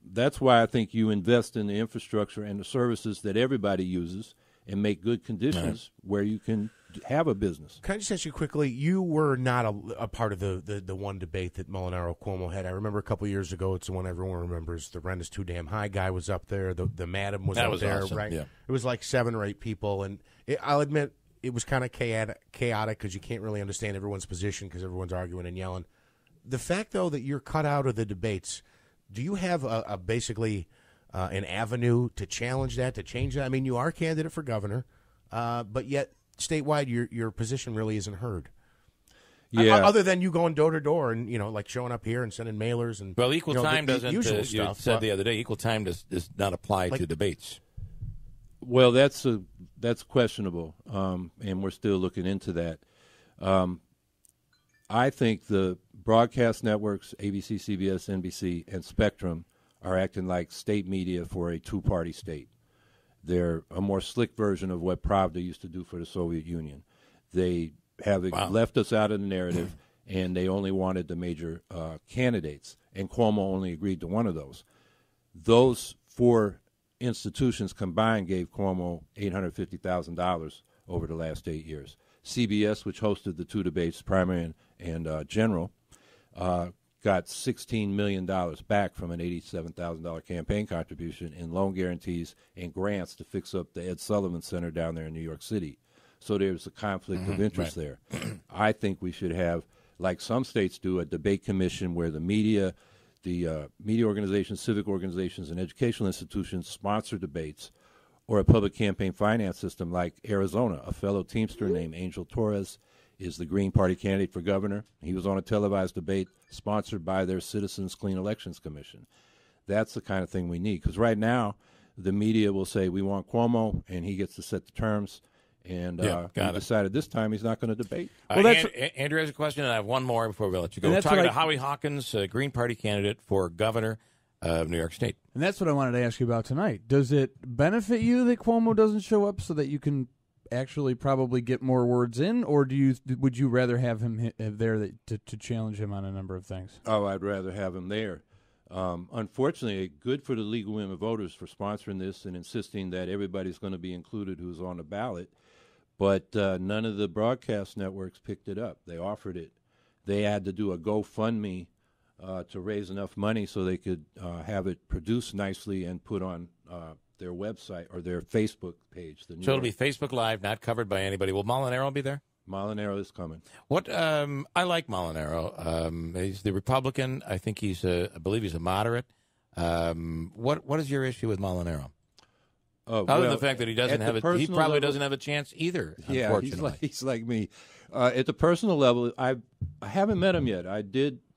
That's why I think you invest in the infrastructure and the services that everybody uses and make good conditions where you can have a business.
Can I just ask you quickly, you were not a part of the one debate that Molinaro-Cuomo had. I remember a couple of years ago, it's the one everyone remembers, the rent is too damn high guy was up there, the madam was up there,
awesome.
right?
Yeah.
It was like 7 or 8 people, and I'll admit it was kind of chaotic because you can't really understand everyone's position because everyone's arguing and yelling. The fact, though, that you're cut out of the debates, do you have a basically an avenue to challenge that, to change that? I mean, you are a candidate for governor, but yet statewide your position really isn't heard.
Yeah.
Other than you going door to door and like showing up here and sending mailers and
equal time doesn't.
Usual
stuff.
You
said the other day, equal time does not apply to debates.
Well, that's questionable, and we're still looking into that. I think the broadcast networks, ABC, CBS, NBC, and Spectrum, are acting like state media for a two-party state. They're a more slick version of what Pravda used to do for the Soviet Union. They have left us out of the narrative, and they only wanted the major candidates, and Cuomo only agreed to one of those. Those 4 institutions combined gave Cuomo $850,000 over the last 8 years. CBS, which hosted the 2 debates, primary and general, got $16 million back from an $87,000 campaign contribution in loan guarantees and grants to fix up the Ed Sullivan Center down there in New York City. So there's a conflict of interest there. I think we should have, like some states do, a debate commission where the media organizations, civic organizations, and educational institutions sponsor debates, or a public campaign finance system like Arizona. A fellow Teamster named Angel Torres is the Green Party candidate for governor. He was on a televised debate sponsored by their Citizens Clean Elections Commission. That's the kind of thing we need, because right now the media will say we want Cuomo, and he gets to set the terms, and he decided this time he's not going to debate.
Well, Andrew has a question, and I have one more before we let you go. We're talking to Howie Hawkins, Green Party candidate for governor of New York State.
And that's what I wanted to ask you about tonight. Does it benefit you that Cuomo doesn't show up so that you can actually probably get more words in, or would you rather have him there to challenge him on a number of things?
Oh, I'd rather have him there. Unfortunately, good for the League of Women Voters for sponsoring this and insisting that everybody's going to be included who's on the ballot, but none of the broadcast networks picked it up. They offered it. They had to do a GoFundMe to raise enough money so they could have it produced nicely and put on their website or their Facebook page. So
it'll be Facebook Live, not covered by anybody. Will Molinaro be there?
Molinaro is coming.
What I like Molinaro. He's the Republican. I think I believe he's a moderate. What is your issue with Molinaro? Other than the fact that he doesn't have he probably doesn't have a chance either.
Yeah,
unfortunately.
he's like me. At the personal level, I haven't met him yet. I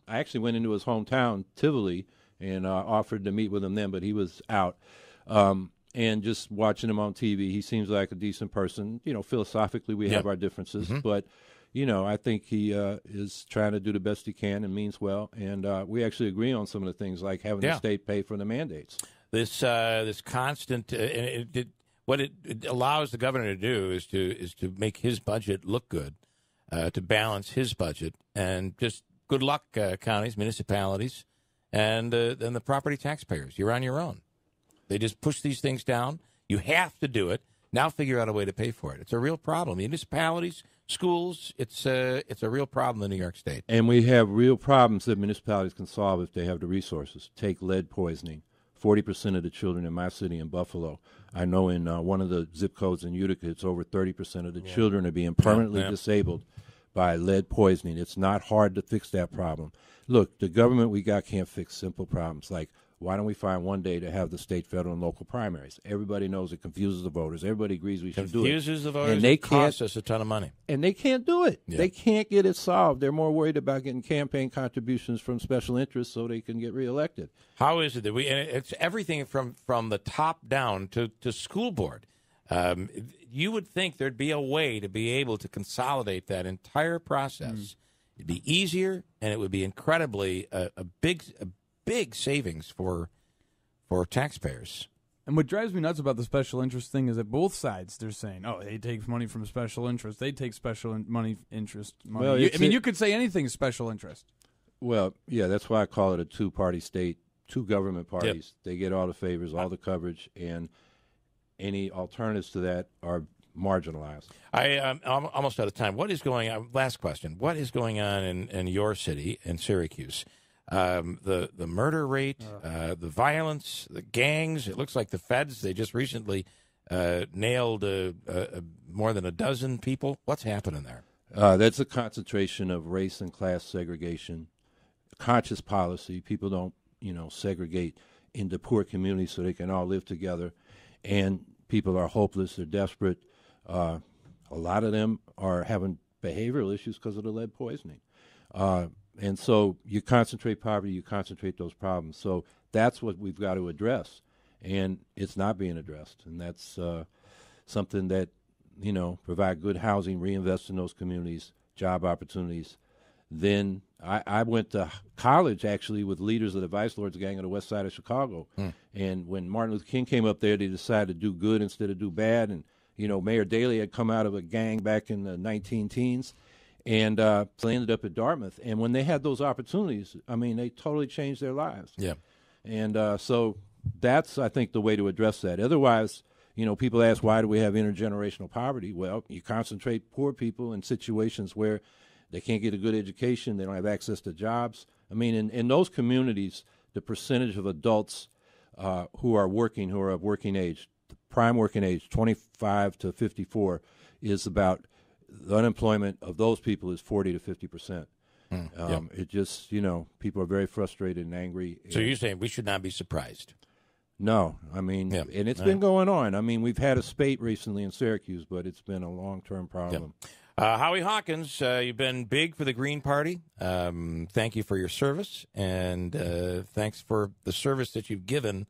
actually went into his hometown, Tivoli, and offered to meet with him then, but he was out. And just watching him on TV, he seems like a decent person. You know, philosophically, we have our differences, but I think he is trying to do the best he can and means well. And we actually agree on some of the things, like having the state pay for the mandates.
This constant, what it allows the governor to do is to make his budget look good, to balance his budget, and just good luck, counties, municipalities, and the property taxpayers. You're on your own. They just push these things down. You have to do it. Now figure out a way to pay for it. It's a real problem. Municipalities, schools, it's a real problem in New York State.
And we have real problems that municipalities can solve if they have the resources. Take lead poisoning. 40% of the children in my city in Buffalo. I know in one of the zip codes in Utica, it's over 30% of the children are being permanently disabled by lead poisoning. It's not hard to fix that problem. Look, the government we got can't fix simple problems like why don't we find one day to have the state, federal, and local primaries? Everybody knows it confuses the voters. Everybody agrees we should do it.
Confuses the voters.
And they
costs us a ton of money.
And they can't do it.
Yeah.
They can't get it solved. They're more worried about getting campaign contributions from special interests so they can get reelected.
How is it that and it's everything from the top down to school board. You would think there'd be a way to be able to consolidate that entire process. It'd be easier, and it would be incredibly a big savings for taxpayers.
And what drives me nuts about the special interest thing is that both sides, they're saying, oh, they take money from special interest. They take interest money.
Well,
you could say anything is special interest.
Well, yeah, that's why I call it a two-party state, two government parties. Yep. They get all the favors, all the coverage, and any alternatives to that are marginalized.
I'm almost out of time. What is going on? Last question. What is going on in your city, in Syracuse? The murder rate, the violence, the gangs. It looks like the feds, they just recently nailed more than a dozen people. What's happening there?
That's a concentration of race and class segregation, conscious policy. People don't, segregate into poor communities so they can all live together. And people are hopeless. They're desperate. A lot of them are having behavioral issues because of the lead poisoning. And so you concentrate poverty, you concentrate those problems. So that's what we've got to address. And it's not being addressed. And that's something that, provide good housing, reinvest in those communities, job opportunities. Then I went to college, actually, with leaders of the Vice Lords gang on the west side of Chicago. And when Martin Luther King came up there, they decided to do good instead of do bad. And, Mayor Daley had come out of a gang back in the 19-teens. And so they ended up at Dartmouth. And when they had those opportunities, they totally changed their lives.
Yeah.
And so that's, I think, the way to address that. Otherwise, people ask, why do we have intergenerational poverty? Well, you concentrate poor people in situations where they can't get a good education, they don't have access to jobs. In those communities, the percentage of adults who are of working age, the prime working age, 25 to 54, is about the unemployment of those people is 40 to 50%. It just, people are very frustrated and angry.
So you're saying we should not be surprised?
No, and it's been going on. We've had a spate recently in Syracuse, but it's been a long-term problem.
Howie Hawkins, you've been big for the Green Party. Thank you for your service, and thanks for the service that you've given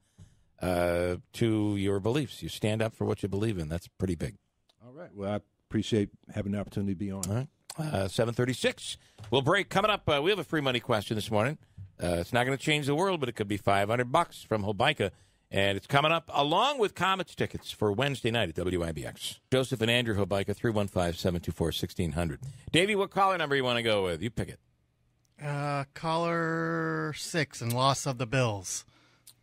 to your beliefs. You stand up for what you believe in. That's pretty big.
All right. Well, I appreciate having the opportunity to be on.
All right. 7:36. We'll break. Coming up, we have a free money question this morning. It's not going to change the world, but it could be $500 from Hobica. And it's coming up along with Comets tickets for Wednesday night at WIBX. Joseph and Andrew Hobica, 315-724-1600. Davey, what caller number you want to go with? You pick it.
Caller 6 and loss of the Bills.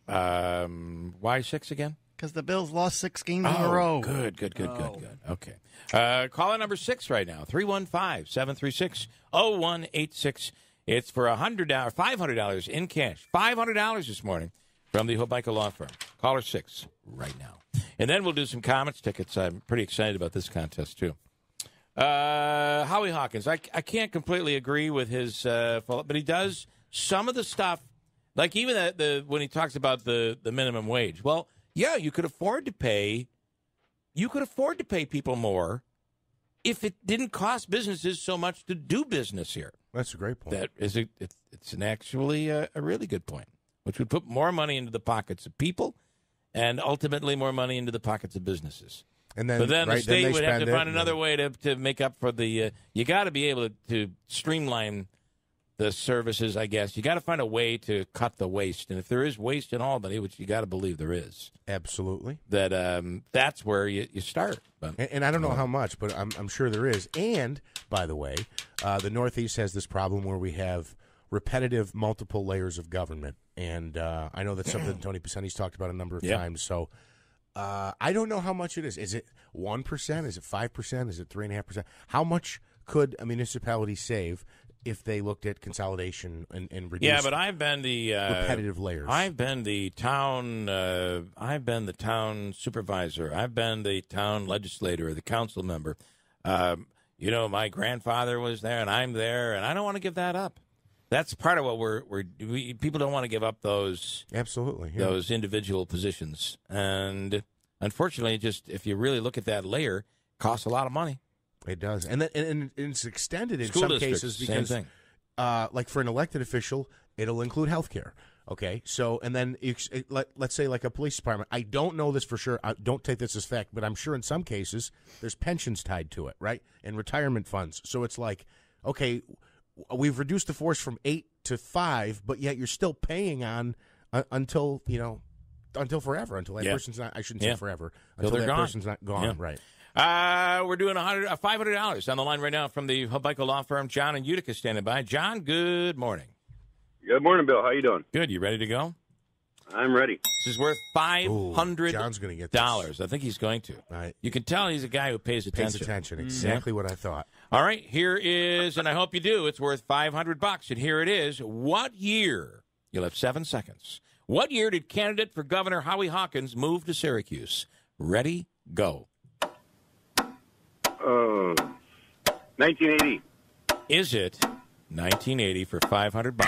Why 6 again?
Because the Bills lost 6 games in a row.
Good. Okay. Caller number 6 right now, 315-736-0186. It's for $500 in cash. $500 this morning from the Hobica Law Firm. Caller 6 right now. And then we'll do some Comets tickets. I'm pretty excited about this contest, too. Howie Hawkins, I can't completely agree with his, but he does some of the stuff, like even when he talks about the minimum wage. Well, yeah, you could afford to pay people more if it didn't cost businesses so much to do business here.
That's a great point.
That is it's actually a really good point, which would put more money into the pockets of people and ultimately more money into the pockets of businesses.
And then,
but then the state would have to find
it,
another way to make up for the you got to be able to streamline the services, I guess. You got to find a way to cut the waste. And if there is waste in Albany, which you got to believe there is.
Absolutely.
That's where you start. But,
and I don't know how much, but I'm sure there is. And, by the way, the Northeast has this problem where we have repetitive, multiple layers of government. And I know that's something Tony Picentti's talked about a number of times. So I don't know how much it is. Is it 1%? Is it 5%? Is it 3.5%? How much could a municipality save if they looked at consolidation and reduce?
Yeah, but I've been the
repetitive layers.
I've been the town. I've been the town supervisor. I've been the town legislator, the council member. My grandfather was there, and I'm there, and I don't want to give that up. That's part of what people don't want to give up those those individual positions, and unfortunately, just if you really look at that layer, it costs a lot of money.
It does, and it's extended in
School
some
districts,
cases because,
same thing.
Like for an elected official, it'll include health care. Okay, so and then let's say like a police department. I don't know this for sure. I don't take this as fact, but I'm sure in some cases there's pensions tied to it, right, and retirement funds. So it's like, okay, we've reduced the force from 8 to 5, but yet you're still paying on until forever, until that person's not. I shouldn't say forever, until that person's not gone, right?
We're doing $500 on the line right now from the Hobico law firm. John and Utica standing by. John, good morning.
Good morning, Bill. How you doing?
Good. You ready to go?
I'm ready.
This is worth $500.
John's going to get this.
I think he's going to.
Right.
You can tell he's a guy who pays attention.
Pays attention. Exactly what I thought.
All right. Here is, and I hope you do. It's worth $500, and here it is. What year? You'll have 7 seconds. What year did candidate for Governor Howie Hawkins move to Syracuse? Ready? Go.
1980.
Is it 1980 for $500?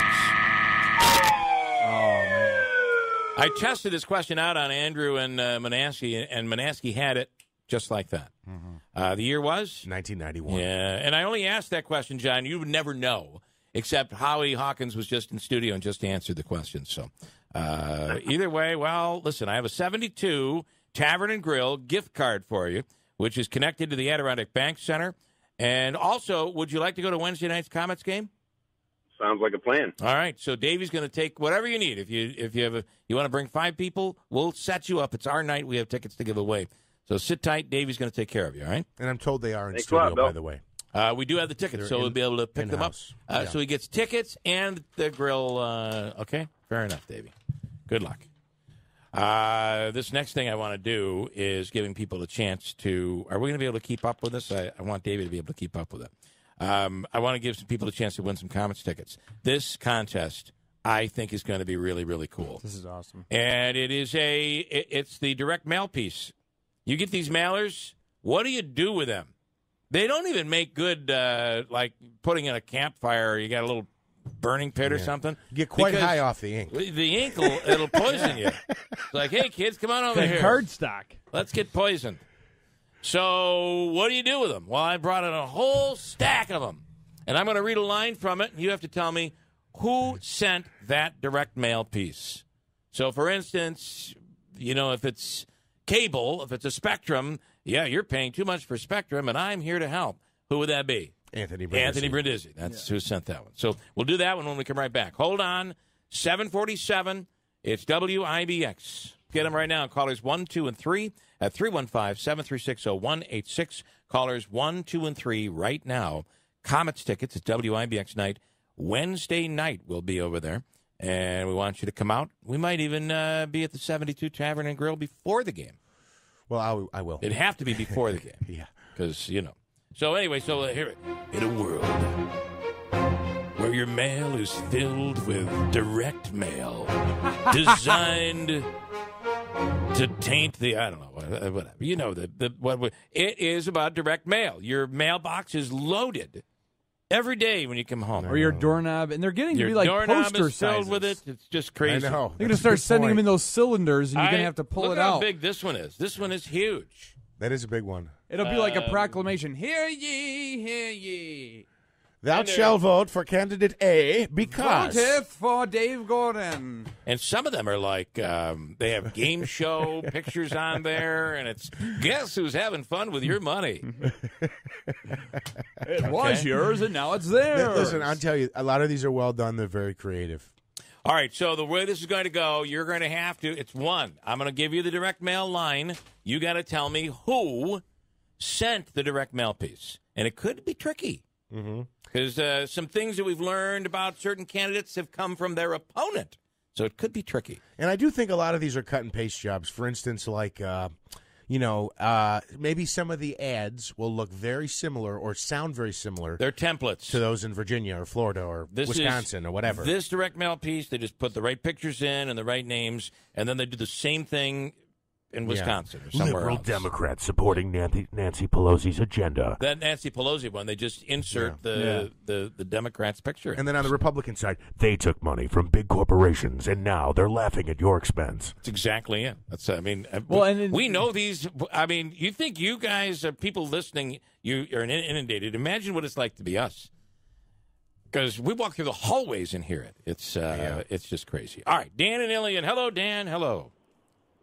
I tested this question out on Andrew and Manaski, and Manaski had it just like that. Mm-hmm. The year was?
1991.
Yeah, and I only asked that question, John. You would never know, except Howie Hawkins was just in studio and just answered the question. So either way, well, listen, I have a 72 Tavern and Grill gift card for you, which is connected to the Adirondack Bank Center. And also, would you like to go to Wednesday night's Comets game?
Sounds like a plan.
All right, so Davey's going to take whatever you need. If you want to bring 5 people, we'll set you up. It's our night. We have tickets to give away. So sit tight. Davey's going to take care of you, all right?
And I'm told they are in
Thanks
studio,
a lot, Bill.
by the way.
We do have the tickets, so we'll be able to pick them up. So he gets tickets and the grill. Okay, fair enough, Davey. Good luck. This next thing I want to do is giving people a chance to. Are we going to be able to keep up with this? I want Davey to be able to keep up with it. I want to give some people a chance to win some Comets tickets. This contest, I think, is going to be really, really cool.
This is awesome.
And it's the direct mail piece. You get these mailers. What do you do with them? They don't even make good, like putting in a campfire. You got a little burning pit or something.
You get quite high off the ink.
The ink, it'll poison you. It's like, hey, kids, come on over here.
Cardstock.
Let's get poisoned. So what do you do with them? Well, I brought in a whole stack of them. And I'm going to read a line from it, and you have to tell me who sent that direct mail piece. So, for instance, if it's cable, if it's a Spectrum, yeah, you're paying too much for Spectrum, and I'm here to help. Who would that be?
Anthony Brindisi.
That's who sent that one. So we'll do that one when we come right back. Hold on. 747. It's WIBX. Get them right now. Callers 1, 2, and 3 at 315-736-0186. Callers 1, 2, and 3 right now. Comets tickets at WIBX night. Wednesday night we'll be over there. And we want you to come out. We might even be at the 72 Tavern and Grill before the game.
Well, I will.
It'd have to be before the game.
Yeah.
Because, So anyway, here, in a world where your mail is filled with direct mail designed to taint I don't know, whatever. It is about direct mail. Your mailbox is loaded every day when you come home.
Or your doorknob, and they're getting to be like poster
is filled
sizes.
with it. It's just crazy.
I know.
They're going to start sending them in those cylinders, and you're going to have to pull
look
it out.
Look how big this one is. This one is huge.
That is a big one.
It'll be like a proclamation. Hear ye, hear ye.
Thou shalt vote for candidate A because...
Vote for Dave Gordon.
And some of them are like, they have game show pictures on there, and it's, guess who's having fun with your money?
It was yours, and now it's theirs.
Listen, I'll tell you, a lot of these are well done. They're very creative.
All right, so the way this is going to go, you're going to have to, it's one. I'm going to give you the direct mail line. You got to tell me who sent the direct mail piece. And it could be tricky.
Mm-hmm.
because some things that we've learned about certain candidates have come from their opponent. So it could be tricky.
And I do think a lot of these are cut and paste jobs. For instance, like, maybe some of the ads will look very similar or sound very similar.
They're templates.
To those in Virginia or Florida or Wisconsin or whatever.
This direct mail piece, they just put the right pictures in and the right names, and then they do the same thing in Wisconsin or somewhere
Liberal
else.
Democrats supporting Nancy Pelosi's agenda.
That Nancy Pelosi one, they just insert the Democrats' picture.
And then on the Republican side,
they took money from big corporations, and now they're laughing at your expense.
That's exactly it. That's, we know these. I mean, you think you guys, people listening, you are inundated. Imagine what it's like to be us. Because we walk through the hallways and hear it. It's just crazy. All right, Dan and Ilian. Hello, Dan. Hello.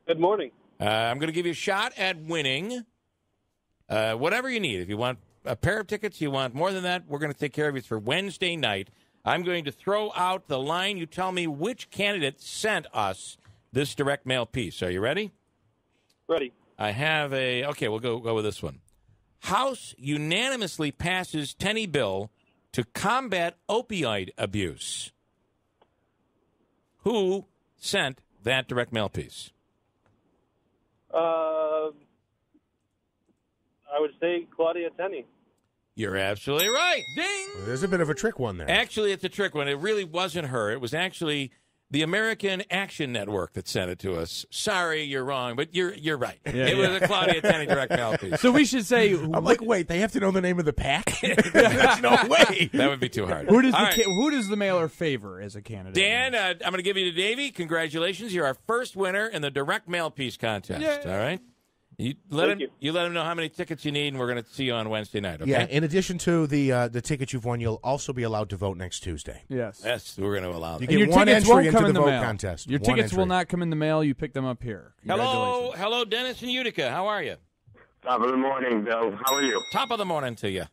Good morning.
I'm going to give you a shot at winning whatever you need. If you want a pair of tickets, you want more than that, we're going to take care of you for Wednesday night. I'm going to throw out the line. You tell me which candidate sent us this direct mail piece. Are you ready?
Ready.
I have okay, we'll go with this one. House unanimously passes Tenney bill to combat opioid abuse. Who sent that direct mail piece?
I would say Claudia Tenney.
You're absolutely right. Ding!
There's a bit of a trick one there.
Actually, it's a trick one. It really wasn't her. It was actually the American Action Network that sent it to us. Sorry, you're wrong, but you're right. It was a Claudia Tenney direct mail piece.
So we should say...
I'm like, wait, they have to know the name of the pack? There's no way.
That would be too hard.
Who does the mailer favor as a candidate?
Dan, I'm going to give you to Davey. Congratulations. You're our first winner in the direct mail piece contest.
Yay.
All right? You let him know how many tickets you need, and we're going to see you on Wednesday night, okay?
Yeah, in addition to the tickets you've won, you'll also be allowed to vote next Tuesday.
Yes.
Yes, we're going to allow that.
You get one entry into the vote contest.
Your tickets will not come in the mail. You pick them up here.
Hello, Dennis in Utica. How are you?
Top of the morning, Bill. How are you?
Top of the morning to you.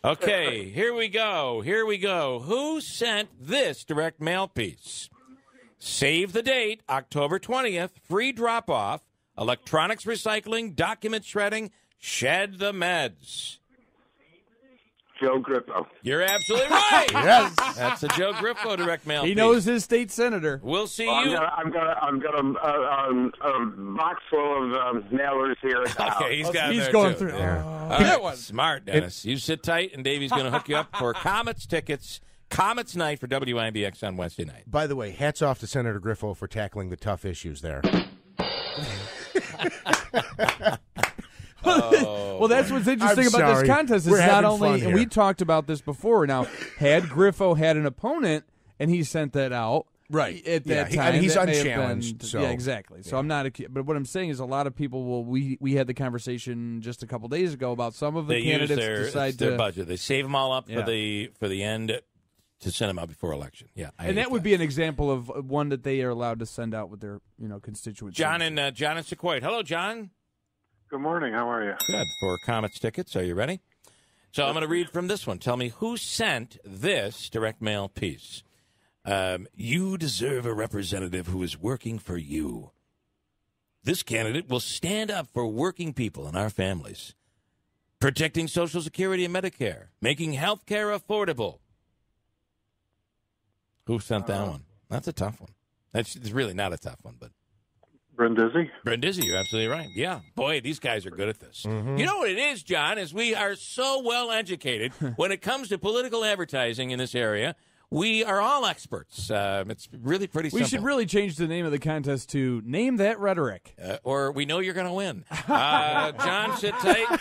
Okay, here we go. Who sent this direct mail piece? Save the date, October 20th, free drop-off, electronics recycling, document shredding, shed the meds.
Joe Grippo.
You're absolutely right.
Yes,
that's a Joe Grippo direct mail.
He
piece.
knows his state senator.
We'll see you.
I've got a box full of mailers here at the house.
Okay, he's
going
too.
through.
Yeah. All right. Smart, Dennis. You sit tight, and Davey's going to hook you up for Comets tickets. Comets night for WIBX on Wednesday night.
By the way, hats off to Senator Griffo for tackling the tough issues there.
Well, that's what's interesting about this contest. It's not only, and we talked about this before. Now, had Griffo had an opponent and he sent that out at that time,
he's
that
unchallenged. So.
Yeah, exactly. So I'm not. But what I'm saying is, a lot of people will. We had the conversation just a couple days ago about some of the candidates decide
their
to
budget. They save them all up for the end to send them out before election. Yeah,
and that would be an example of one that they are allowed to send out with their constituents.
John in Sequoia. Hello, John.
Good morning. How are you?
Good. For Comets tickets, are you ready? So I'm going to read from this one. Tell me who sent this direct mail piece. You deserve a representative who is working for you. This candidate will stand up for working people and our families, protecting Social Security and Medicare, making health care affordable. Who sent that one? That's a tough one. It's really not a tough one, but.
Brindisi?
Brindisi, you're absolutely right. Yeah. Boy, these guys are good at this.
Mm-hmm.
You know what it is, John, is we are so well educated when it comes to political advertising in this area. We are all experts. It's really pretty simple.
We should really change the name of the contest to Name That Rhetoric.
Or we know you're going to win. John, sit tight.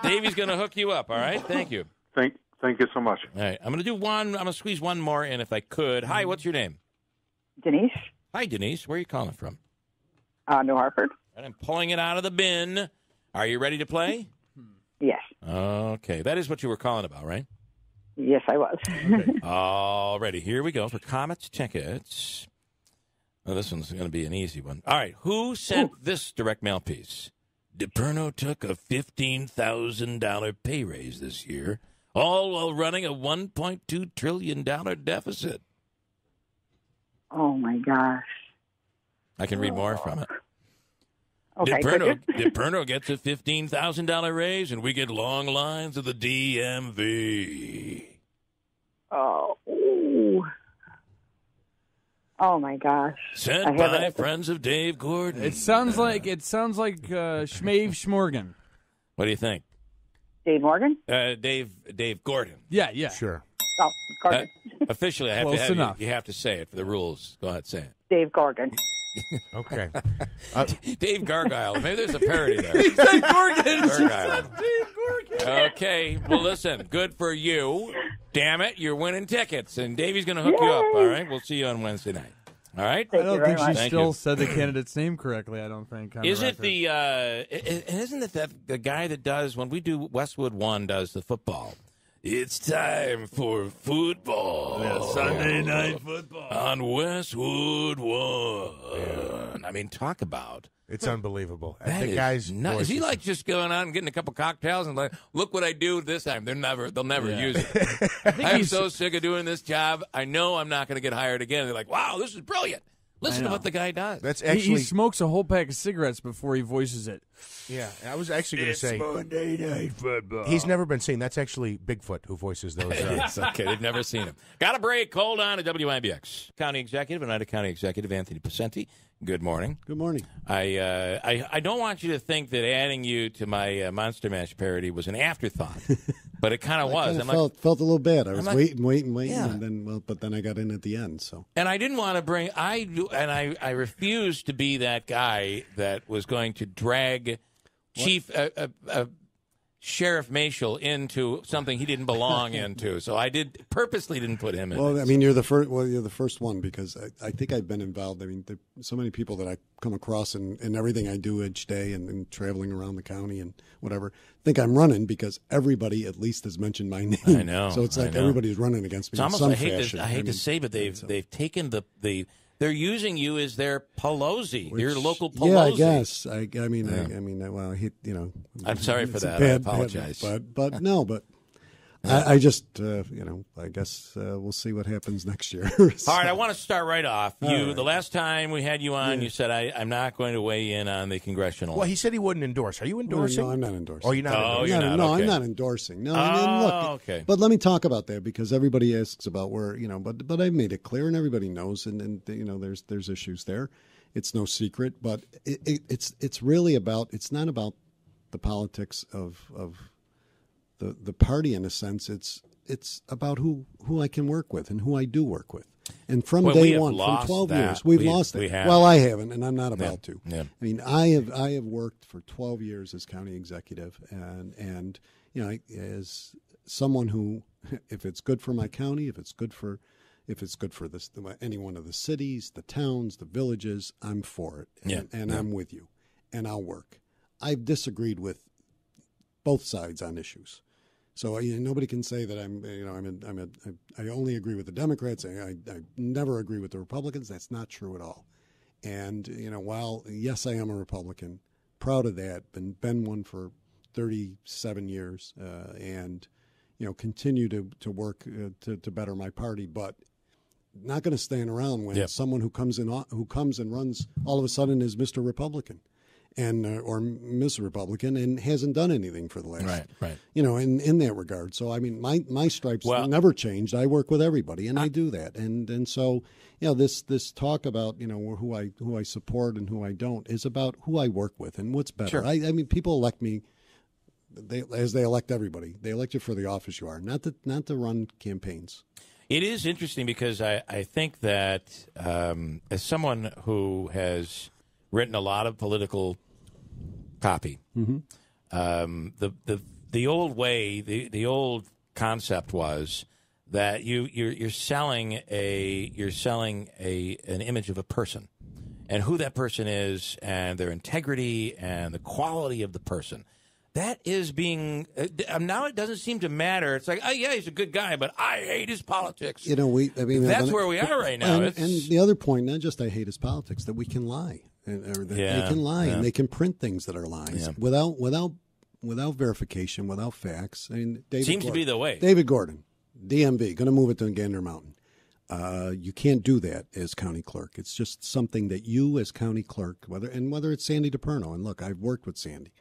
Davey's going to hook you up, all right? Thank you.
Thank you so much.
All right. I'm going to do one. I'm going to squeeze one more in if I could. Hi, what's your name?
Denise.
Hi, Denise. Where are you calling from?
New Hartford.
And I'm pulling it out of the bin. Are you ready to play?
Yes.
Okay. That is what you were calling about, right?
Yes, I was.
All righty. Here we go for Comets tickets. Oh, this one's going to be an easy one. All right. Who sent this direct mail piece? DiPerno took a $15,000 pay raise this year, all while running a $1.2 trillion deficit.
Oh, my gosh.
I can read more from it.
Okay,
DiPerno gets a $15,000 raise, and we get long lines of the DMV.
Oh. Ooh. Oh my gosh!
Sent by friends of Dave Gordon.
It sounds like Schmave Schmorgan.
What do you think?
Dave Morgan?
Dave Gordon.
Yeah.
Sure.
Oh, Gordon.
Officially, I have
Close
to have
enough.
you have to say it for the rules. Go ahead, say it.
Dave Gordon.
Okay.
Dave Gargile. Maybe there's a parody there.
He said Gorgon.
Gargile.
Dave Gorgon.
Okay. Well, listen. Good for you. Damn it, you're winning tickets, and Davey's going to hook you up. All right. We'll see you on Wednesday night. All right.
I don't think she
Thank
still
you.
said the candidate's name correctly. I don't think.
Is it the? Isn't it that the guy that does when we do Westwood One does the football? It's time for football.
Yeah, Sunday night football
on Westwood One. I mean, talk about.
It's unbelievable.
That
the
is
guy's
nuts. Is he
voice
like just going out and getting a couple cocktails and like, look what I do this time? They'll never use it. I'm so sick of doing this job. I know I'm not going to get hired again. They're like, wow, this is brilliant. Listen to what the guy does.
That's actually
he smokes a whole pack of cigarettes before he voices it.
Yeah, I was actually going to say
Monday Night Football.
he's never been seen. That's actually Bigfoot who voices those.
It's okay. They've never seen him. Got a break. Hold on to WIBX. County Executive, Oneida County Executive Anthony Pacenti. Good morning.
Good morning.
I don't want you to think that adding you to my Monster Mash parody was an afterthought, but it kind of was.
I felt a little bad. I was waiting,
Yeah.
and then but then I got in at the end. So.
And I didn't want to bring I refused to be that guy that was going to drag Chief Sheriff Mashal into something he didn't belong into. So I purposely didn't put him in.
Well, I mean, you're the first. Well, you're the first one because I think I've been involved. I mean, there's so many people that I come across in everything I do each day and traveling around the county and whatever. Think I'm running because everybody at least has mentioned my name.
I know.
So it's like everybody's running against me.
It's almost,
in some
I hate
fashion.
to say, but they've taken the they're using you as their Pelosi, your local Pelosi.
Yeah, I guess. I mean, well,
I'm sorry for
it's a
that.
bad,
I apologize.
But no, but I just, I guess we'll see what happens next year. So.
All right, I want to start right off.
Right.
The last time we had you on, you said I'm not going to weigh in on the congressional.
Well, he said he wouldn't endorse. Are you endorsing?
No, I'm not endorsing.
Oh, you're not. endorsing.
You're not.
No,
Okay.
I'm not endorsing. No, I mean, look.
Okay.
But let me talk about that because everybody asks about where But I've made it clear, and everybody knows, and there's issues there. It's no secret, but it's really about. It's not about the politics of the party in a sense. It's about who I can work with and who I do work with. And from day one, from 12 years, we've lost that. Well, I haven't, and I'm not about to.
Yeah.
I mean, I have worked for 12 years as county executive, and as someone who, if it's good for my county, if it's good for this, any one of the cities, the towns, the villages, I'm for it, and I'm with you, and I'll work. I've disagreed with both sides on issues. So nobody can say that I only agree with the Democrats. I never agree with the Republicans. That's not true at all. And while yes, I am a Republican, proud of that. Been one for 37 years, and continue to work to better my party. But not going to stand around when someone who comes and runs all of a sudden is Mr. Republican. And or Miss Republican and hasn't done anything for the last,
right.
In that regard. So I mean, my stripes never changed. I work with everybody, and I do that. And so this talk about who I support and who I don't is about who I work with and what's better.
Sure.
I mean, people elect me. As they elect everybody, they elect you for the office you are, not to run campaigns.
It is interesting because I think that as someone who has written a lot of political copy.
Mm-hmm.
The old way, the old concept was that you're selling an image of a person and who that person is and their integrity and the quality of the person. That is being now. It doesn't seem to matter. It's like, oh yeah, he's a good guy, but I hate his politics. That's where we are right now.
And the other point, not just I hate his politics, that we can lie. Or that they can lie and they can print things that are lies without verification, without facts. I mean,
Seems to be the way.
David Gordon, DMV, going to move it to Gander Mountain. You can't do that as county clerk. It's just something that you as county clerk, whether it's Sandy DePerno, and look, I've worked with Sandy.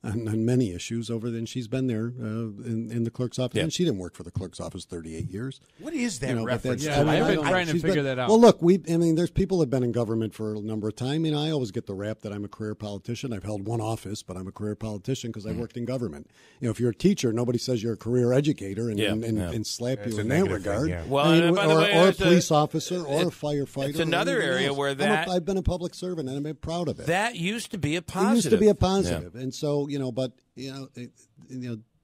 on many issues over there, and she's been there in the clerk's office, and she didn't work for the clerk's office 38 years.
What is that reference?
I've been trying to figure that out.
Well, look, there's people that have been in government for a number of time. I always get the rap that I'm a career politician. I've held one office, but I'm a career politician because I worked in government. If you're a teacher, nobody says you're a career educator and slap you in that regard.
Yeah.
Well, by the way,
or a police officer or a firefighter.
It's another area where
I've been a public servant, and I'm proud of it.
That used to be a positive.
It used to be a positive, and so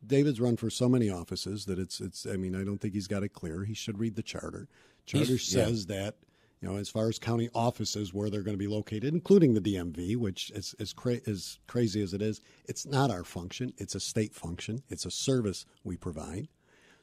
David's run for so many offices that it's. I don't think he's got it clear. He should read the charter. Charter says that as far as county offices where they're going to be located, including the DMV, which is as crazy as it is, it's not our function. It's a state function. It's a service we provide.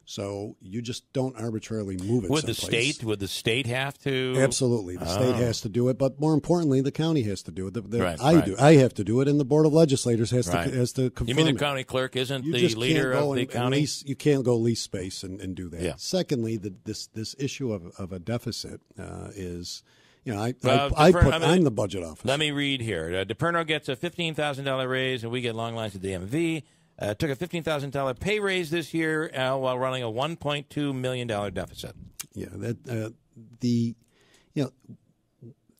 So you just don't arbitrarily move it.
Would the state have to?
Absolutely, the state has to do it, but more importantly, the county has to do it.
Right.
I have to do it, and the board of legislators has to confirm.
You mean the
it.
county clerk isn't
You
the
just
leader
can't go
of the
and
county?
you can't go lease space and do that.
Yeah.
Secondly, this issue of a deficit is. I'm the budget office.
Let me read here. DePerno gets a $15,000 raise, and we get long lines at the DMV. Took a $15,000 pay raise this year while running a $1.2 million deficit.
Yeah,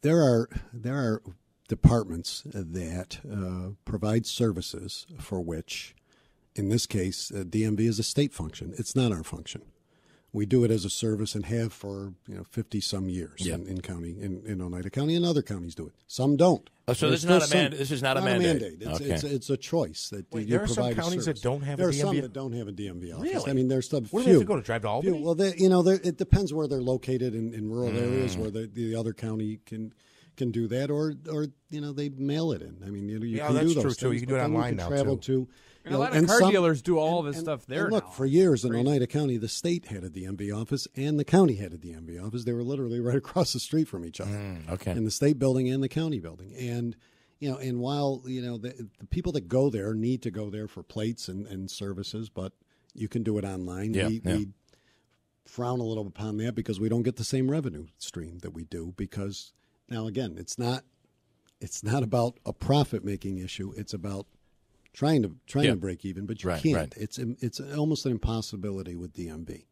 there are departments that provide services for which, in this case, DMV is a state function. It's not our function. We do it as a service and have for 50-some years in county in Oneida County, and other counties do it. Some don't.
Oh, so this is not a mandate.
It's a choice that
Wait,
you
there are some
provide
counties that don't have
there
a
are
DMV.
some that don't have a DMV office.
Really?
There's some
Where do
few.
they have to go to drive to Albany?
Well, it depends where they're located in rural areas where the other county can do that, or they mail it in. You can
that's
do those
true
things,
too. You can do it online now
travel
too.
And a lot of car dealers do all this stuff there.
And look,
now.
for years in Oneida County, the state had a DMV office and the county had a DMV office. They were literally right across the street from each other.
Okay.
In the state building and the county building. And and while the people that go there need to go there for plates and services, but you can do it online. We frown a little upon that because we don't get the same revenue stream that we do. Because now again, it's not about a profit making issue. It's about trying to break even, but you can't.
Right.
It's almost an impossibility with DMV.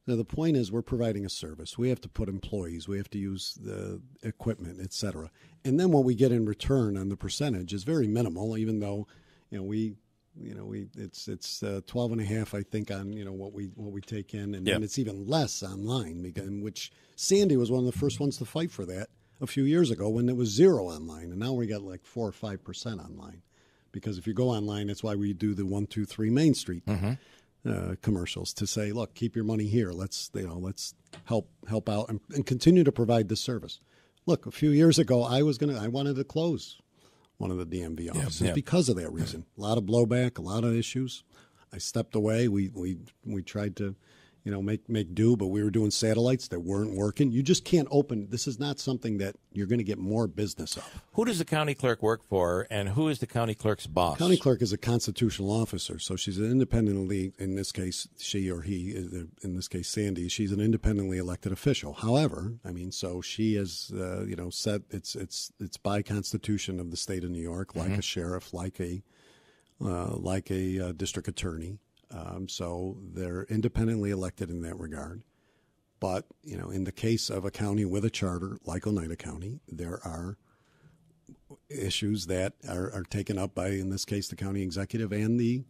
Now the point is, we're providing a service. We have to put employees. We have to use the equipment, etc. And then what we get in return on the percentage is very minimal. Even though it's 12.5, I think, on what we take in, and then it's even less online. In which Sandy was one of the first ones to fight for that a few years ago when it was 0 online, and now we got like 4 or 5% online. Because if you go online, that's why we do the 1, 2, 3 Main Street commercials to say, look, keep your money here. Let's help out and continue to provide this service. Look, a few years ago, I wanted to close one of the DMV offices because of that reason. A lot of blowback, a lot of issues. I stepped away. We tried to make do, but we were doing satellites that weren't working. You just can't open. This is not something that you're going to get more business of.
Who does the county clerk work for, and who is the county clerk's boss?
County clerk is a constitutional officer, so she's an independently, in this case, she or he, in this case, Sandy, she's an independently elected official. However, so she is, set, it's by constitution of the state of New York, like a sheriff, like a district attorney. So they're independently elected in that regard. But, in the case of a county with a charter like Oneida County, there are issues that are taken up by, in this case, the county executive and the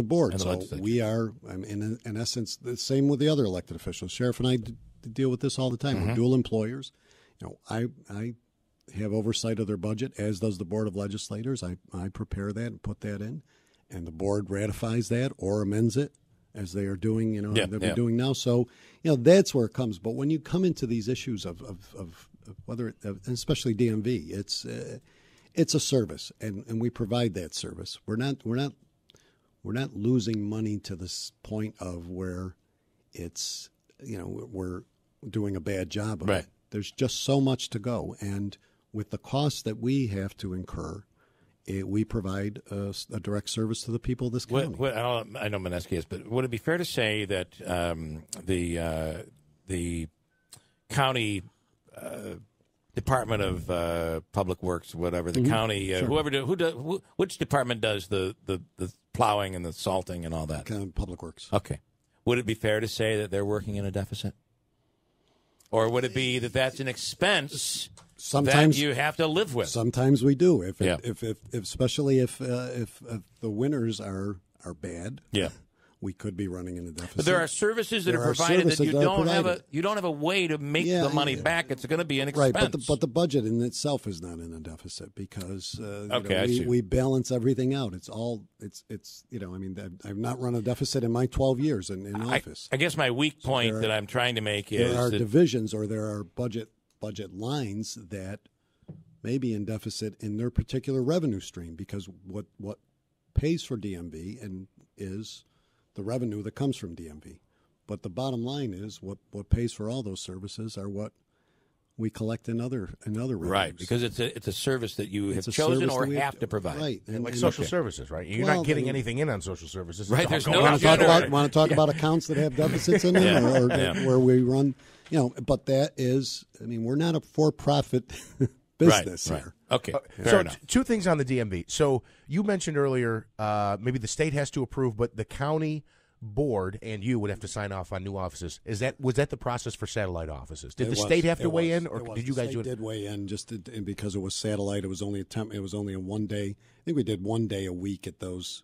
board.
And
so we are, in essence, the same with the other elected officials. Sheriff and I deal with this all the time. We're dual employers. I have oversight of their budget, as does the Board of Legislators. I prepare that and put that in. And the board ratifies that or amends it, as they are doing, they're doing now. So, that's where it comes. But when you come into these issues of whether, especially DMV, it's a service, and we provide that service. We're not losing money to this point of where it's we're doing a bad job of it. There's just so much to go, and with the costs that we have to incur, we provide a direct service to the people of this county.
I know Mineski is, but would it be fair to say that the county Department of Public Works, whatever the county,
Sure.
which department does the plowing and the salting and all that?
Public Works.
Okay. Would it be fair to say that they're working in a deficit? Or would it be that that's an expense
Sometimes
that you have to live with?
Sometimes we do. If especially if the winters are bad.
Yeah.
We could be running in a deficit.
But there are services that are provided that you don't have a way to make the money back. It's going to be an expense.
Right, but the budget in itself is not in a deficit because we balance everything out. It's all it's I mean, I've not run a deficit in my 12 years in office.
I guess my weak point that I'm trying to make is
there are divisions or there are budget lines that may be in deficit in their particular revenue stream because what pays for DMV and is the revenue that comes from DMV. But the bottom line is what pays for all those services are what we collect in other revenues.
Right, because it's a service that you have chosen or have to provide.
Right. And social services, right? You're not getting anything in on social services.
Right, there's no
want to talk about accounts that have deficits in them or where we run, but that is, I mean, we're not a for-profit business here.
Okay,
so two things on the DMV. So you mentioned earlier maybe the state has to approve, but the county board and you would have to sign off on new offices. Was that the process for satellite offices? Did the state have to weigh in, or did you guys do it?
Did weigh in because it was satellite. It was only a 1 day. I think we did 1 day a week at those.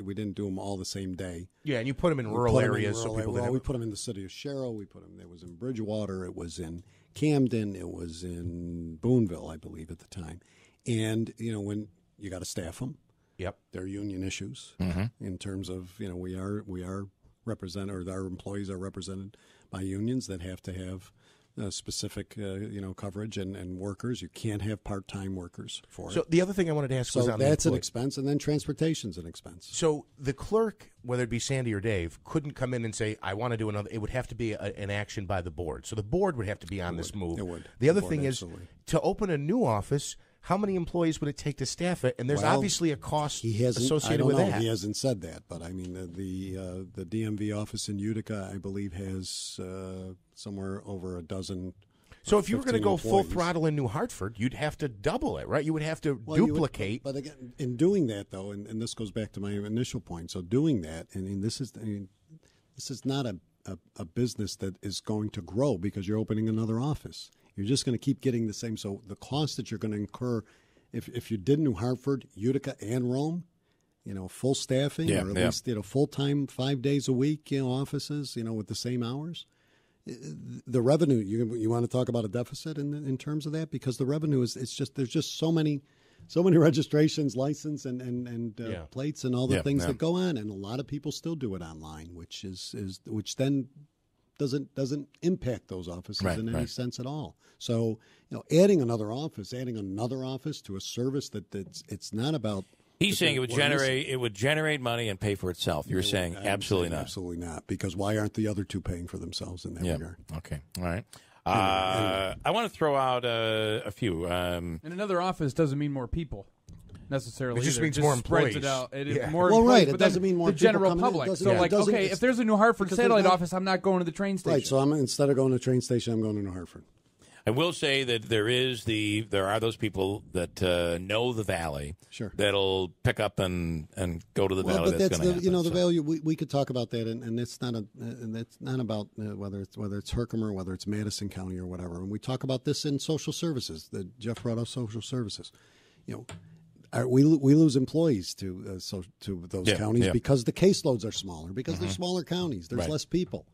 We didn't do them all the same day.
Yeah, and you put them in rural areas.
We put them in the city of Sherrill. We put them. It was in Bridgewater. It was in Camden. It was in Boonville, I believe, at the time. And when you got to staff them.
Yep,
there are union issues in terms of we are represented, or our employees are represented by unions that have to have specific coverage and workers. You can't have part-time workers for it.
So the other thing I wanted to ask was on
that's an expense, and then transportation's an expense.
So the clerk, whether it be Sandy or Dave, couldn't come in and say, "I want to do another." It would have to be an action by the board. So the board would have to be on this move.
It would.
The other thing is to open a new office. How many employees would it take to staff it? And there's obviously a cost associated with that.
He hasn't said that, but I mean the DMV office in Utica, I believe, has somewhere over a dozen.
So if you were going to go full throttle in New Hartford, you'd have to double it, right? You would have to duplicate.
But again, in doing that, though, and this goes back to my initial point. So doing that, this is not a business that is going to grow because you're opening another office. You're just going to keep getting the same. So the cost that you're going to incur, if you did New Hartford, Utica, and Rome, full staffing or at least full time 5 days a week, offices, with the same hours, the revenue. You want to talk about a deficit in terms of that because the revenue is there's just so many registrations, license, and plates and all the things that go on, and a lot of people still do it online, which then doesn't impact those offices in any sense at all. So, adding another office to a service that it's not about.
He's saying it would generate money and pay for itself. You're saying absolutely not.
Absolutely not, because why aren't the other two paying for themselves in that regard?
Okay, all right. I want to throw out a few.
And another office doesn't mean more people. Necessarily,
it just means
more
employees.
It out.
More employees,
but
it doesn't mean more
the general
people
public.
So,
if there's a New Hartford satellite office, I'm not going to the train station.
Right. So instead of going to the train station, I'm going to New Hartford.
I will say that there are those people that know the valley.
Sure.
That'll pick up and go to the valley.
But that's the value. We could talk about that, and it's not about whether it's Herkimer, whether it's Madison County or whatever. And we talk about this in social services. Jeff brought up social services. We lose employees to those counties because the caseloads are smaller, because they're smaller counties. There's less people.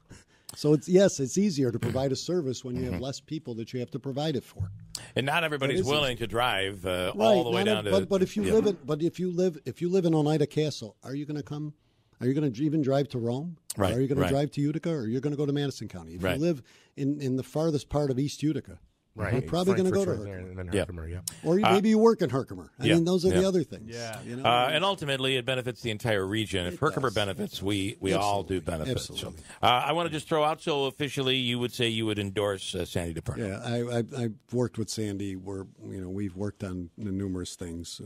So it's easier to provide a service when you have less people that you have to provide it for.
And not everybody's willing to drive all the way down to.
But if you live in Oneida Castle, are you going to come? Are you going to even drive to Rome?
Right.
Are you going to drive to Utica, or are you going to go to Madison County? If you live in the farthest part of East Utica.
Right,
you're probably going to go to Herkimer.
And then Herkimer,
Or maybe you work in Herkimer. I mean, those are the other things.
Yeah.
And ultimately, it benefits the entire region. If Herkimer benefits, we all do benefit.
Absolutely.
So, I want to just throw out, so officially, you would say you would endorse Sandy DePerno.
Yeah, I've worked with Sandy. We've worked on numerous things.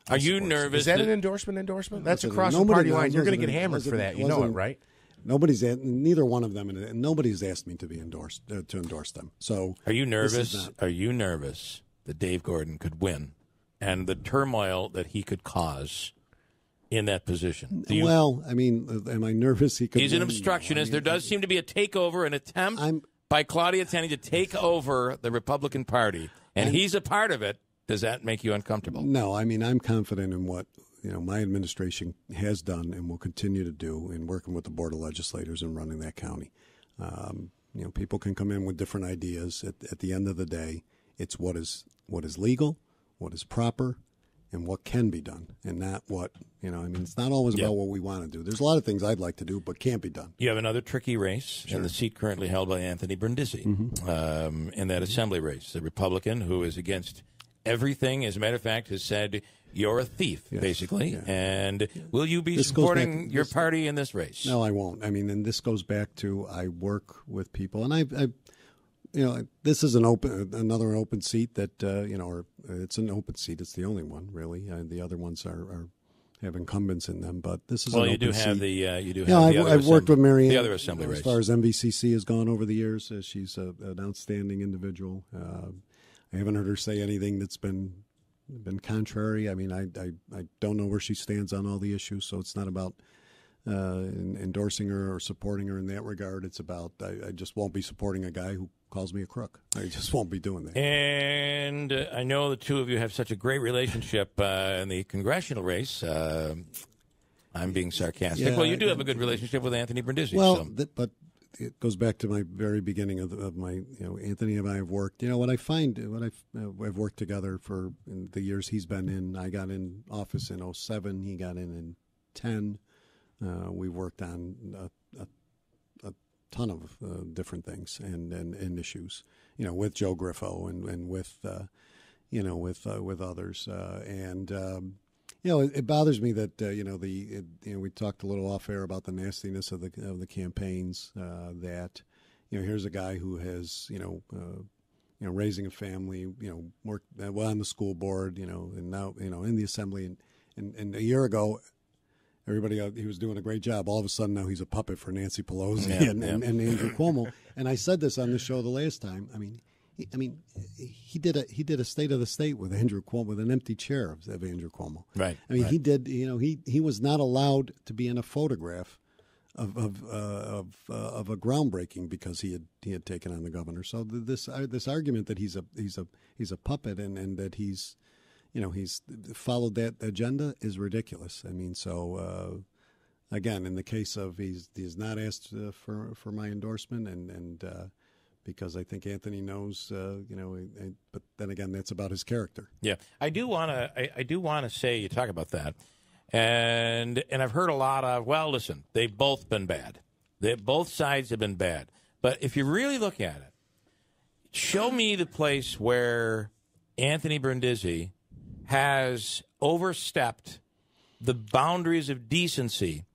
Are you nervous?
Is that an endorsement? That's across the party line. You're going to get hammered for that. You know it, right?
neither one of them, and nobody's asked me to be endorsed to endorse them. So,
are you nervous? Are you nervous that Dave Gordon could win, and the turmoil that he could cause in that position?
Well, I mean, am I nervous?
He's an obstructionist. There does seem to be a takeover, an attempt by Claudia Tenney to take over the Republican Party, and he's a part of it. Does that make you uncomfortable?
No, I mean, I'm confident in what my administration has done and will continue to do in working with the Board of Legislators and running that county. People can come in with different ideas. At the end of the day, it's what is legal, what is proper, and what can be done, and not what, it's not always about what we want to do. There's a lot of things I'd like to do, but can't be done.
You have another tricky race in the seat currently held by Anthony Brindisi in that assembly race, the Republican who is against everything. As a matter of fact, has said you're a thief, basically. Yeah. And will you be supporting your party in this race?
No, I won't. I mean, and this goes back to I work with people, and this is another open seat that or it's an open seat. It's the only one really. The other ones have incumbents in them, but this is an open seat. I've worked with Mary Ann,
the other assembly race.
As far as MVCC has gone over the years. She's an outstanding individual. I haven't heard her say anything that's been contrary. I mean, I don't know where she stands on all the issues, so it's not about endorsing her or supporting her in that regard. It's about I just won't be supporting a guy who calls me a crook. I just won't be doing that.
And I know the two of you have such a great relationship in the congressional race. I'm being sarcastic.
Yeah,
well, you do have a good relationship with Anthony Brindisi.
Well, but it goes back to my very beginning of my, Anthony and I have worked. What I find, I've worked together for in the years he's been in. I got in office in 2007. He got in 2010. We worked on a ton of different things and issues, with Joe Griffo and with others. It bothers me that we talked a little off air about the nastiness of the campaigns. That here's a guy who has raising a family, worked on the school board, and now in the assembly, and a year ago. Everybody, he was doing a great job. All of a sudden, now he's a puppet for Nancy Pelosi and Andrew Cuomo. And I said this on the show the last time. I mean, he did a State of the State with Andrew Cuomo, with an empty chair of Andrew Cuomo.
Right.
I mean, he did. He was not allowed to be in a photograph of a groundbreaking because he had taken on the governor. So this argument that he's a puppet and that he's followed that agenda is ridiculous. I mean, so again, in the case of he's not asked for my endorsement, and because I think Anthony knows, but then again, that's about his character.
Yeah, I do want to say, you talk about that, and I've heard a lot of, well, listen, they've both been bad. Both sides have been bad. But if you really look at it, show me the place where Anthony Brindisi has overstepped the boundaries of decency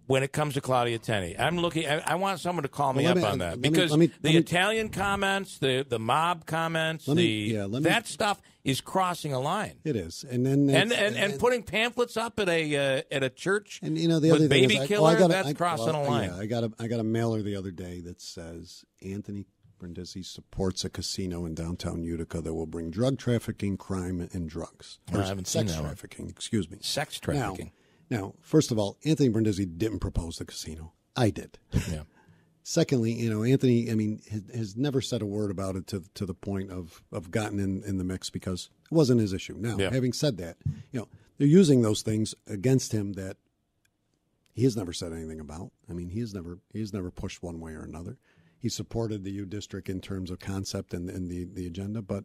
when it comes to Claudia Tenney. I'm looking. I want someone to call me up on that because the Italian comments, the mob comments, that stuff is crossing a line.
It is, and
putting pamphlets up at a church
and the
with
other
baby
thing is,
killer. That's crossing a line.
Yeah, I got a mailer the other day that says Anthony Brindisi supports a casino in downtown Utica that will bring drug trafficking, crime, and drugs.
I haven't seen that
sex trafficking. Excuse me.
Sex trafficking.
Now, first of all, Anthony Brindisi didn't propose the casino. I did.
Yeah.
Secondly, Anthony, has never said a word about it to the point of gotten in the mix because it wasn't his issue. Now, having said that, they're using those things against him that he has never said anything about. I mean, he has never pushed one way or another. He supported the U district in terms of concept and the agenda, but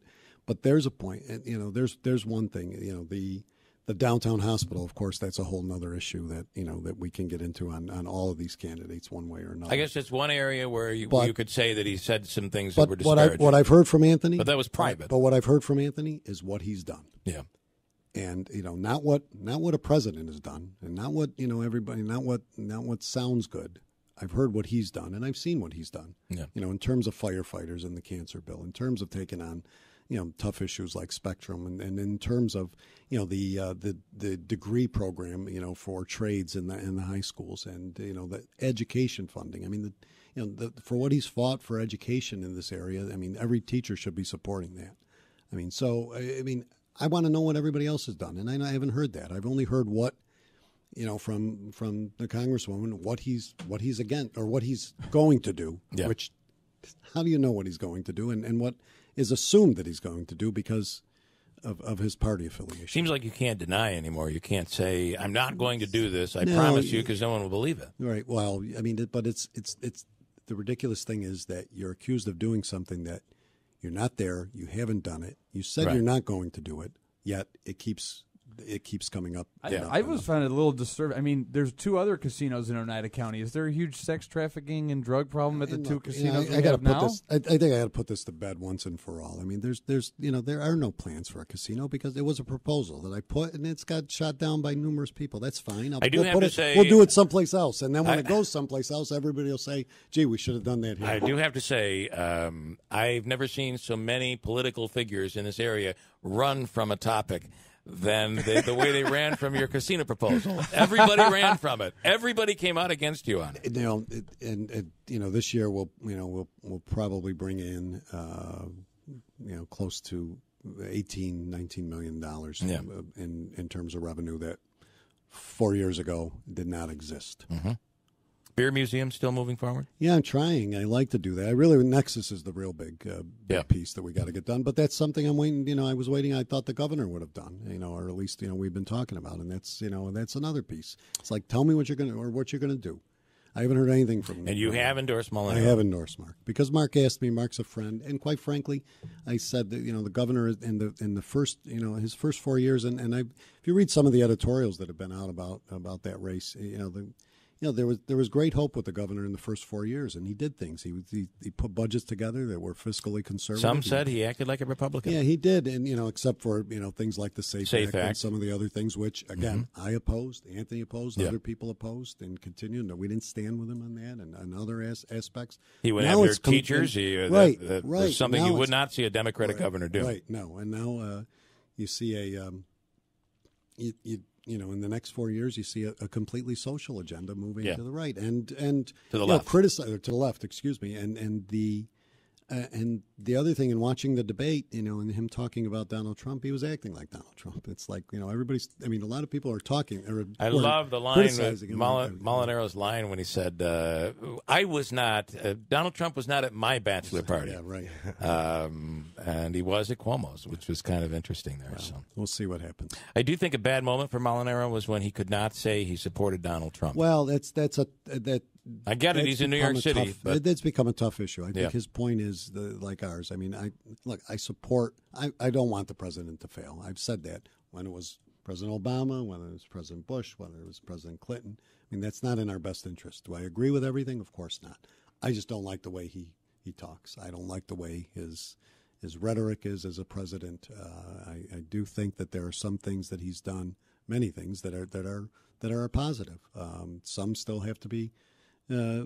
there's a point. There's one thing. The downtown hospital, of course, that's a whole nother issue that that we can get into on all of these candidates one way or another.
I guess it's one area where you could say that he said some things that were disparaging.
What I've heard from Anthony,
but that was private.
But what I've heard from Anthony is what he's done.
Yeah.
And not what a president has done, and not what everybody, not what sounds good. I've heard what he's done, and I've seen what he's done.
Yeah.
You know, in terms of firefighters and the cancer bill, in terms of taking on, you know, tough issues like Spectrum, and in terms of, you know, the degree program, you know, for trades in the high schools, and you know, the education funding. I mean, for what he's fought for education in this area, I mean, every teacher should be supporting that. I mean, so I mean, I want to know what everybody else has done, and I haven't heard that. I've only heard what, you know, from the Congresswoman, what he's against or what he's going to do.
Yeah.
Which, how do you know what he's going to do, and what is assumed that he's going to do because of his party affiliation?
Seems like you can't deny anymore. You can't say, "I'm not going to do this. I
No,
promise you," because no one will believe it.
Right. Well, I mean, but it's the ridiculous thing is that you're accused of doing something that you're not there. You haven't done it. You said
Right.
you're not going to do it, yet it keeps coming up.
I was found it a little disturbing. I mean, there's 2 other casinos in Oneida County. Is there a huge sex trafficking and drug problem at the 2 casinos
I got to
we have
put
now?
this. I think I got to put this to bed once and for all. I mean, there's you know, there are no plans for a casino because it was a proposal that I put, and it's got shot down by numerous people. That's fine.
I do
we'll
have
put
to
it,
say-
we'll do it someplace else, and then when it goes someplace else, everybody will say, "Gee, we should have done that here."
I do have to say, I've never seen so many political figures in this area run from a topic than the way they ran from your casino proposal. Everybody ran from it. Everybody came out against you on it.
You know, and you know, this year we'll probably bring in you know, close to $19 million in terms of revenue that 4 years ago did not exist.
Mm-hmm. Beer Museum still moving forward?
Yeah, I'm trying. I like to do that. I really, Nexus is the real big piece that we got to get done. But that's something I'm waiting. You know, I was waiting. I thought the governor would have done. You know, or at least, you know, we've been talking about, and that's, you know, that's another piece. It's like, tell me what you're gonna do. I haven't heard anything from.
And you have endorsed Molinaro.
I have endorsed Mark because Mark asked me. Mark's a friend, and quite frankly, I said that, you know, the governor in the first, you know, his first 4 years, and if you read some of the editorials that have been out about that race, you know, there was great hope with the governor in the first 4 years, and he did things. He put budgets together that were fiscally conservative.
Some said he acted like a Republican.
Yeah, he did, and you know, except for, you know, things like the Safe Act and
Act.
some of the other things, which again I opposed, Anthony opposed, other people opposed, and continued. No, we didn't stand with him on that, and other aspects.
He went
now
after teachers.
Right.
There's something
now
you would not see a Democratic
right,
governor do.
Right. No, and now you see a you know, in the next 4 years, you see a completely social agenda moving to the right and
to the
you
left,
know, to the left. Excuse me, and the other thing in watching the debate, you know, and him talking about Donald Trump, he was acting like Donald Trump. It's like, you know, everybody's. I mean, a lot of people are talking.
I love the line, Molinaro's line when he said, "I was not. Donald Trump was not at my bachelor party."
Yeah, right.
And he was at Cuomo's, which was kind of interesting there. So
we'll see what happens.
I do think a bad moment for Molinaro was when he could not say he supported Donald Trump.
Well, that
I get it. He's in New York City, but
that's become a tough issue. I think his point is like ours. I mean, I support. I don't want the president to fail. I've said that when it was President Obama, when it was President Bush, when it was President Clinton. I mean, that's not in our best interest. Do I agree with everything? Of course not. I just don't like the way he talks. I don't like the way his rhetoric is as a president. I do think that there are some things that he's done, many things that are positive. Some still have to be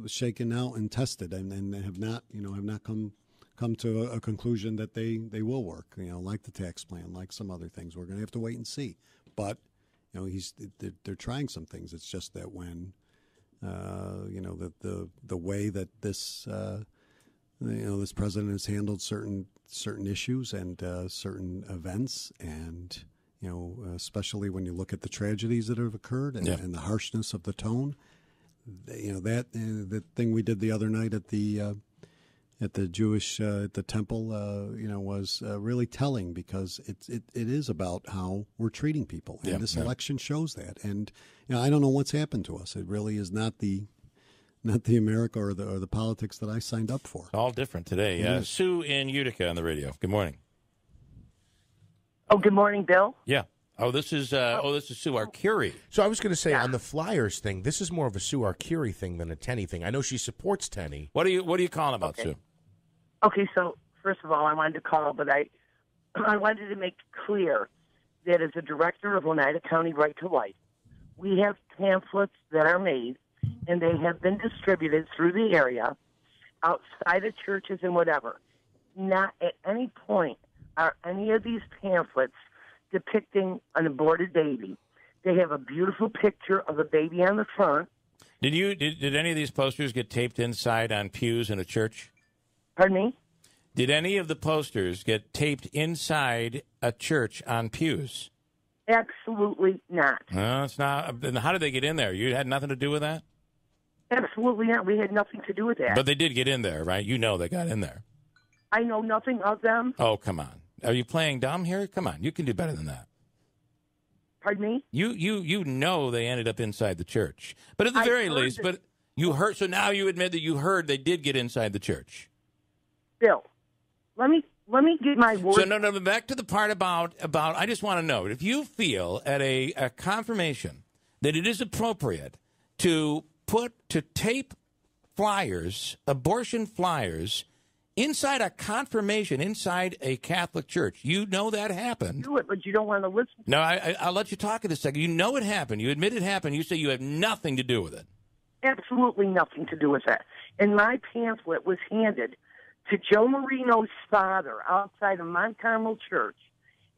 shaken out and tested, and have not come to a conclusion that they will work. You know, like the tax plan, like some other things. We're going to have to wait and see. But you know, they're trying some things. It's just that when you know, the way that this this president has handled certain issues and certain events, and you know, especially when you look at the tragedies that have occurred and the harshness of the tone. You know, that the thing we did the other night at the Jewish at the temple, you know, was really telling, because it is about how we're treating people, and this election shows that. And you know, I don't know what's happened to us. It really is not the America or the politics that I signed up for.
All different today. Sue in Utica on the radio. Good morning.
Oh, good morning, Bill.
Yeah. Oh, this is Sue Arcuri.
So I was going to say, on the Flyers thing, this is more of a Sue Arcuri thing than a Tenney thing. I know she supports Tenney.
What are you calling about, Sue?
Okay, so first of all, I wanted to call, but I wanted to make clear that as a director of Oneida County Right to Life, we have pamphlets that are made, and they have been distributed through the area, outside of churches and whatever. Not at any point are any of these pamphlets depicting an aborted baby. They have a beautiful picture of a baby on the front.
Did any of these posters get taped inside on pews in a church?
Pardon me?
Did any of the posters get taped inside a church on pews?
Absolutely not.
No, it's not. Then how did they get in there? You had nothing to do with that?
Absolutely not. We had nothing to do with that.
But they did get in there, right? You know they got in there.
I know nothing of them.
Oh, come on. Are you playing dumb here? Come on. You can do better than that.
Pardon me?
You know they ended up inside the church. But at the very least, but you heard, so now you admit that you heard they did get inside the church.
Bill, let me get my word.
So no, back to the part about I just want to know, if you feel at a confirmation that it is appropriate to tape flyers, abortion flyers, inside a confirmation, inside a Catholic church. You know that happened.
Do it, but you don't want to listen.
No, I'll let you talk in a second. You know it happened. You admit it happened. You say you have nothing to do with it.
Absolutely nothing to do with that. And my pamphlet was handed to Joe Marino's father outside of Mount Carmel Church,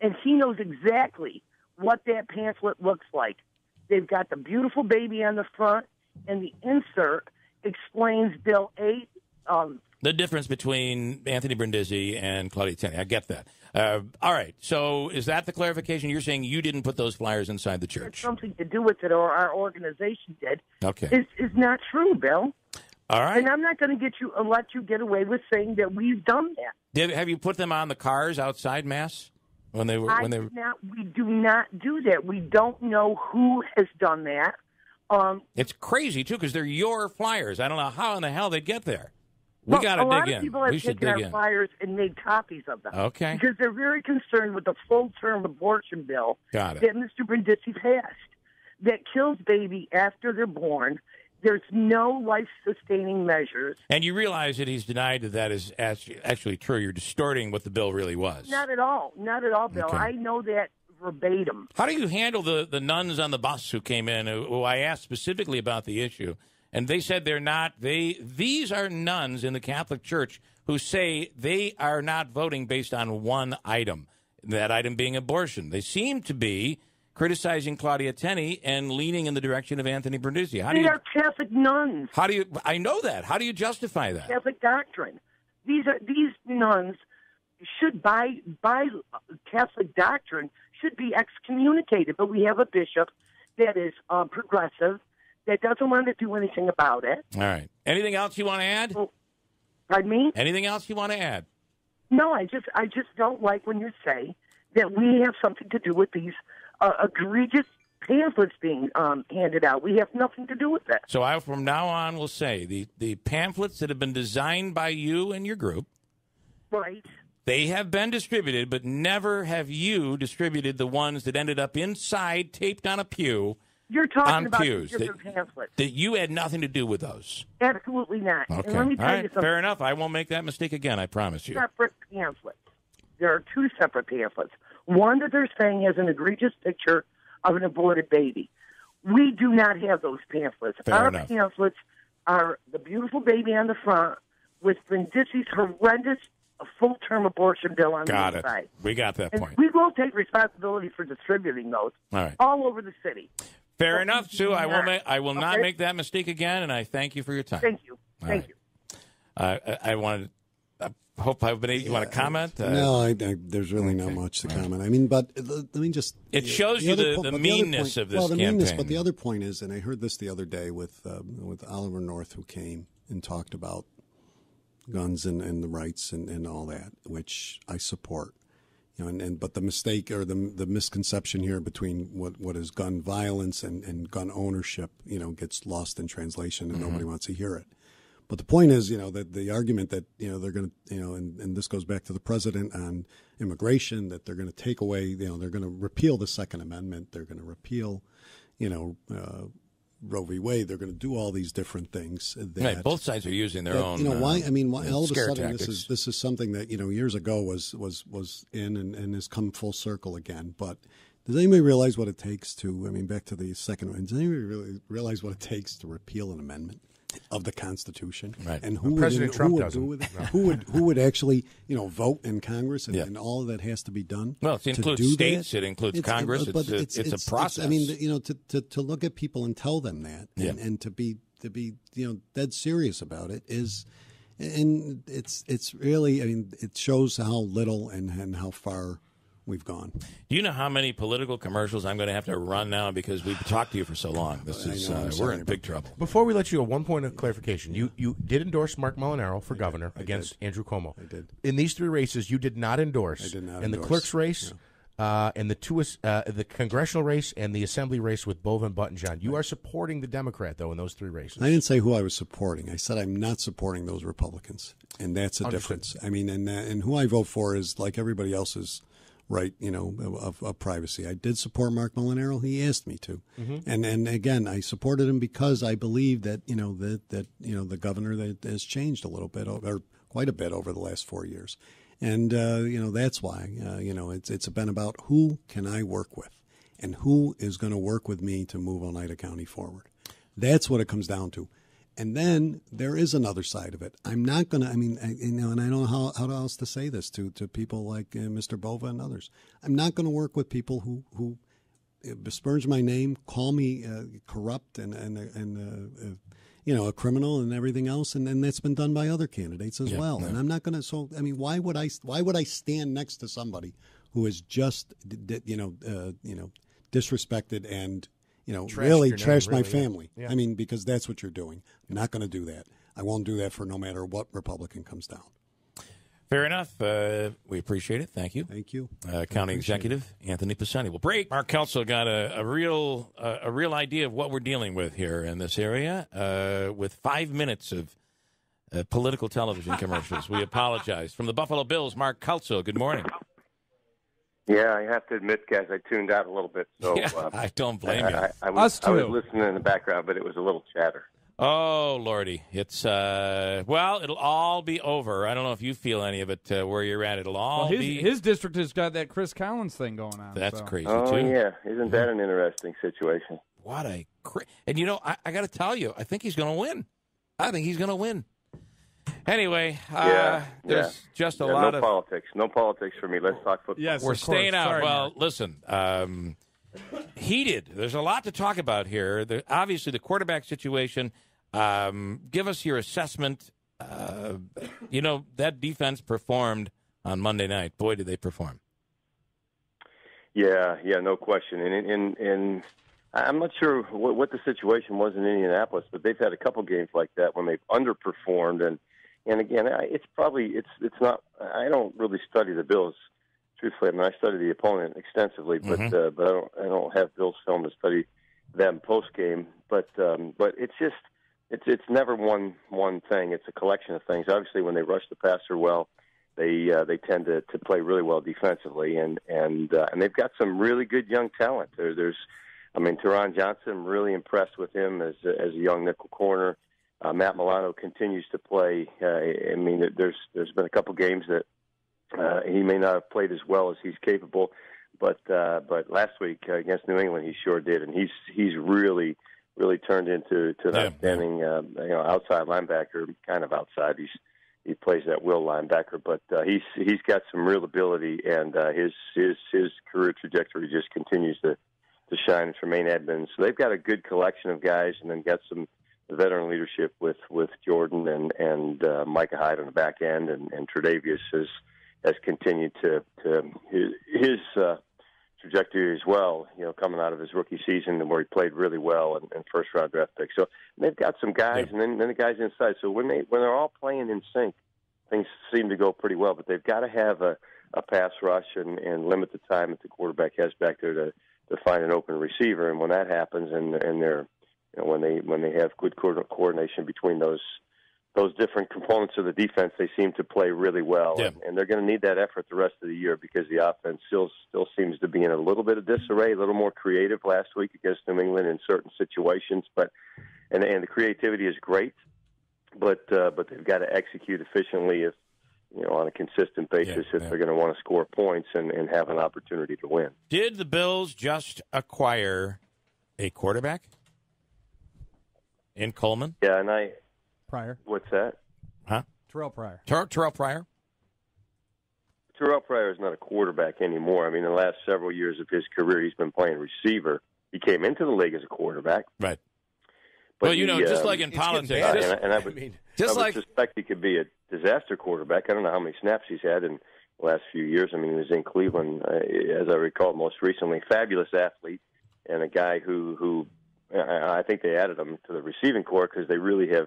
and he knows exactly what that pamphlet looks like. They've got the beautiful baby on the front, and the insert explains Bill 8.
The difference between Anthony Brindisi and Claudia Tenney. I get that. All right. So is that the clarification? You're saying you didn't put those flyers inside the church?
It's something to do with it, or our organization did.
Okay.
Is not true, Bill.
All right.
And I'm not going to let you get away with saying that we've done that.
Have you put them on the cars outside Mass when they were?
We do not do that. We don't know who has done that.
It's crazy too because they're your flyers. I don't know how in the hell they get there. We got to dig in.
A lot of people have taken our
in.
flyers and made copies of them.
Okay.
Because they're very concerned with the full-term abortion bill
that
Mr. Brindisi passed that kills baby after they're born. There's no life-sustaining measures.
And you realize that he's denied that is actually true. You're distorting what the bill really was.
Not at all. Not at all, Bill.
Okay.
I know that verbatim.
How do you handle the nuns on the bus who came in, who I asked specifically about the issue? And they said they're not. These are nuns in the Catholic Church who say they are not voting based on one item, that item being abortion. They seem to be criticizing Claudia Tenney and leaning in the direction of Anthony Brindisi.
They are Catholic nuns.
How do you? I know that. How do you justify that?
Catholic doctrine. These nuns should, by Catholic doctrine, should be excommunicated. But we have a bishop that is progressive, that doesn't want to do anything about it.
All right. Anything else you want to add?
Pardon me?
Anything else you want to add?
No, I just don't like when you say that we have something to do with these egregious pamphlets being handed out. We have nothing to do with that.
So I, from now on, will say the pamphlets that have been designed by you and your group,
right?
They have been distributed, but never have you distributed the ones that ended up inside, taped on a pew.
You're talking
on
about
pews
different pamphlets.
That you had nothing to do with those.
Absolutely not.
Okay.
And let me tell you something.
Fair enough. I won't make that mistake again. I promise you.
Separate pamphlets. There are two separate pamphlets. One that they're saying has an egregious picture of an aborted baby. We do not have those pamphlets. Our pamphlets are the beautiful baby on the front with Brindisi's horrendous full-term abortion bill on the inside.
We got that point.
We will take responsibility for distributing those all over the city.
Fair enough, Sue. I will not make that mistake again, and I thank you for your time.
Thank you. Thank you.
I wanted. I hope I've been able. You want to comment?
No, there's really not much to comment. I mean, but let me just.
It shows you the meanness of this campaign.
Meanness, but the other point is, and I heard this the other day with Oliver North, who came and talked about guns and the rights and all that, which I support. You know, but the mistake or the misconception here between what is gun violence and gun ownership, you know, gets lost in translation and nobody wants to hear it. But the point is, you know, that the argument that, you know, they're going to, you know, and this goes back to the president on immigration, that they're going to take away, you know, they're going to repeal the Second Amendment. They're going to repeal, you know, Roe v. Wade. They're going to do all these different things.
Right. Both sides are using their own.
You know why? I mean, why all of a sudden
tactics.
this is something that, you know, years ago was in and has come full circle again. But Does anybody realize what it takes to? I mean, back to the second one. Does anybody really realize what it takes to repeal an amendment of the Constitution?
Right.
And who
President Trump
would
doesn't.
do with it? Who would actually vote in Congress and all of that has to be done?
Well, it includes states. It includes Congress. It's a process.
I mean, to look at people and tell them that, and to be dead serious about it is. And it's really, I mean, it shows how little and how far we've gone.
Do you know how many political commercials I'm going to have to run now because we've talked to you for so long? This is we're in big trouble.
Before we let you go, one point of clarification: you did endorse Mark Molinaro for governor against Andrew Cuomo.
I did.
In these 3 races, you did not endorse.
I did not.
In the clerk's race. And the congressional race and the assembly race with Bova and Buttigieg. You are supporting the Democrat, though, in those 3 races.
I didn't say who I was supporting. I said I'm not supporting those Republicans, and that's a difference. I mean, and who I vote for is like everybody else's right, of privacy. I did support Mark Molinaro. He asked me to, and again, I supported him because I believe that the governor that has changed a little bit or quite a bit over the last 4 years. And, that's why, it's been about who can I work with and who is going to work with me to move Oneida County forward. That's what it comes down to. And then there is another side of it. I'm not going to, and I don't know how else to say this to people like Mr. Bova and others. I'm not going to work with people who besmirch my name, call me corrupt and a criminal and everything else, and that's been done by other candidates as well. And I'm not going to. So I mean, why would I stand next to somebody who is just disrespected and really trashed my family? I mean, because that's what you're doing. I'm not going to do that. I won't do that for no matter what Republican comes down.
Fair enough. We appreciate it. Thank you.
Thank you.
County Executive Anthony Pisani. We'll break. Mark Kelso got a real idea of what we're dealing with here in this area with 5 minutes of political television commercials. We apologize. From the Buffalo Bills, Mark Kelso, good morning.
Yeah, I have to admit, guys, I tuned out a little bit. So
I don't blame you.
I was listening in the background, but it was a little chatter.
Oh, Lordy. It's, it'll all be over. I don't know if you feel any of it where you're at. It'll all be.
His district has got that Chris Collins thing going on.
That's crazy, too.
Oh, yeah. Isn't that an interesting situation?
What a And, I got to tell you, I think he's going to win. I think he's going to win. Anyway, there's just a lot of
politics. No politics for me. Let's talk football.
Yes, we're staying out. Sorry, well, Mark. Listen, heated. There's a lot to talk about here. Obviously, the quarterback situation. Give us your assessment. That defense performed on Monday night. Boy, did they perform.
Yeah, no question. And I'm not sure what the situation was in Indianapolis, but they've had a couple games like that when they've underperformed. And again, it's not. I don't really study the Bills, truthfully. I mean, I study the opponent extensively, but I don't have Bills film to study them post game. But it's just. It's never one thing. It's a collection of things. Obviously, when they rush the passer well, they tend to play really well defensively, and they've got some really good young talent. Teron Johnson, I'm really impressed with him as a young nickel corner. Matt Milano continues to play. There's been a couple games that he may not have played as well as he's capable, but last week against New England, he sure did, and he's really turned into an outstanding, outside linebacker, kind of outside. He plays that will linebacker, but he's got some real ability, and his career trajectory just continues to shine. Tremaine Edmonds, so they've got a good collection of guys, and then got some veteran leadership with Jordan and Micah Hyde on the back end, and Tre'Davious has continued to his trajectory as well, coming out of his rookie season where he played really well and first-round draft pick. So they've got some guys, and then the guys inside. So when they're all playing in sync, things seem to go pretty well. But they've got to have a pass rush and limit the time that the quarterback has back there to find an open receiver. And when that happens, and they're when they have good coordination between those different components of the defense, they seem to play really well.
Yeah.
And they're going to need that effort the rest of the year because the offense still seems to be in a little bit of disarray, a little more creative last week against New England in certain situations. And the creativity is great, but they've got to execute efficiently on a consistent basis if they're going to want to score points and have an opportunity to win.
Did the Bills just acquire a quarterback in Coleman?
Yeah, and
Pryor.
What's that?
Huh?
Terrell Pryor.
Terrell Pryor?
Terrell Pryor is not a quarterback anymore. I mean, in the last several years of his career, he's been playing receiver. He came into the league as a quarterback.
Right.
But
well, just like in politics.
I would suspect he could be a disaster quarterback. I don't know how many snaps he's had in the last few years. I mean, he was in Cleveland, as I recall, most recently. Fabulous athlete and a guy who I think they added him to the receiving corps because they really have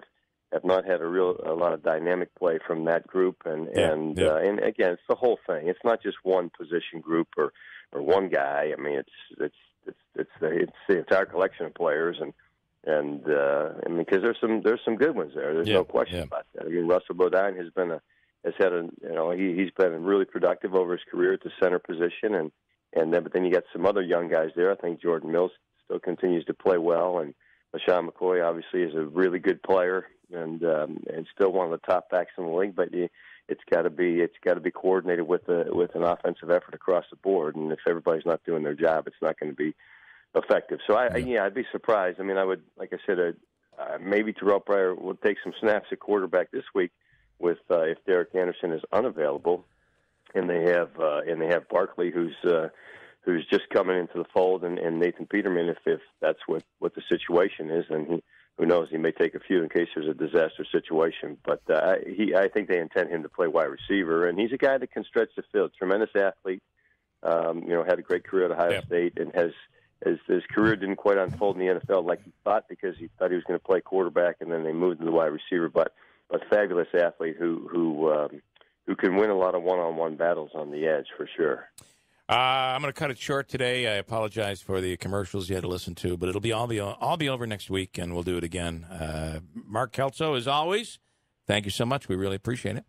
not had a lot of dynamic play from that group. And again, it's the whole thing. It's not just one position group or one guy. I mean, it's the entire collection of players and I mean, because there's some good ones there. There's no question about that. I mean, Russell Bodine he's been really productive over his career at the center position, but then you got some other young guys there. I think Jordan Mills still continues to play well, and LaShawn McCoy obviously is a really good player and still one of the top backs in the league. But it's got to be coordinated with an offensive effort across the board. And if everybody's not doing their job, it's not going to be effective. So I'd be surprised. I mean, I would, like I said, maybe Terrell Pryor will take some snaps at quarterback this week with if Derek Anderson is unavailable, and they have Barkley who's just coming into the fold, and Nathan Peterman if that's what the situation is, and who knows, he may take a few in case there's a disaster situation. But I think they intend him to play wide receiver, and he's a guy that can stretch the field. Tremendous athlete, had a great career at Ohio State, and his career didn't quite unfold in the NFL like he thought because he thought he was going to play quarterback, and then they moved to the wide receiver. But a fabulous athlete who can win a lot of one-on-one battles on the edge for sure.
I'm going to cut it short today. I apologize for the commercials you had to listen to, but it'll be over next week, and we'll do it again. Mark Kelso, as always, thank you so much. We really appreciate it.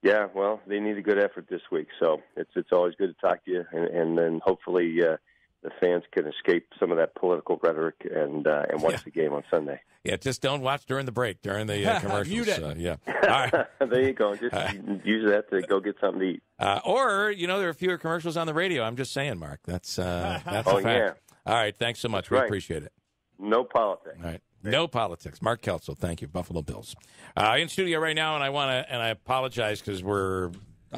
Yeah, well, they need a good effort this week, so it's always good to talk to you, and then hopefully the fans can escape some of that political rhetoric and watch the game on Sunday.
Yeah, just don't watch during the break, during the commercials.
Mute it.
Yeah. All right.
There you go. Just use that to go get something to eat.
Or, there are fewer commercials on the radio. I'm just saying, Mark. That's a fact.
Yeah.
All right. Thanks so much. We appreciate it.
No politics.
All right. No politics. Mark Kelso. Thank you. Buffalo Bills. In studio right now, and I apologize because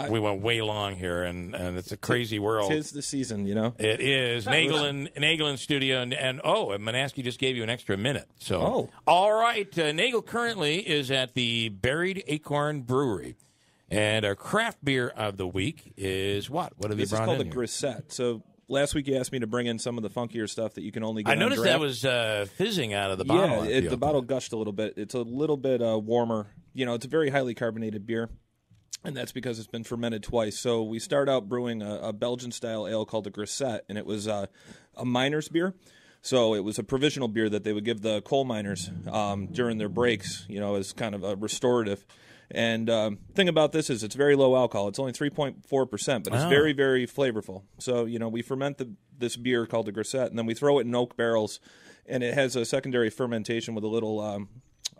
we went way long here, and it's a crazy world.
'Tis the season,
It is. Nagel in studio, and Manaski just gave you an extra minute. So, all right. Nagel currently is at the Buried Acorn Brewery, and our craft beer of the week is what? What have you brought in?
This is called a
here?
Grisette. So last week you asked me to bring in some of the funkier stuff that you can only get.
I noticed that was fizzing out of the bottle.
Yeah, the bottle gushed a little bit. It's a little bit warmer. It's a very highly carbonated beer. And that's because it's been fermented twice. So we start out brewing a Belgian-style ale called a Grisette, and it was a miner's beer. So it was a provisional beer that they would give the coal miners during their breaks, as kind of a restorative. And thing about this is it's very low alcohol. It's only 3.4%, but it's very, very flavorful. So, we ferment this beer called a Grisette, and then we throw it in oak barrels, and it has a secondary fermentation with a little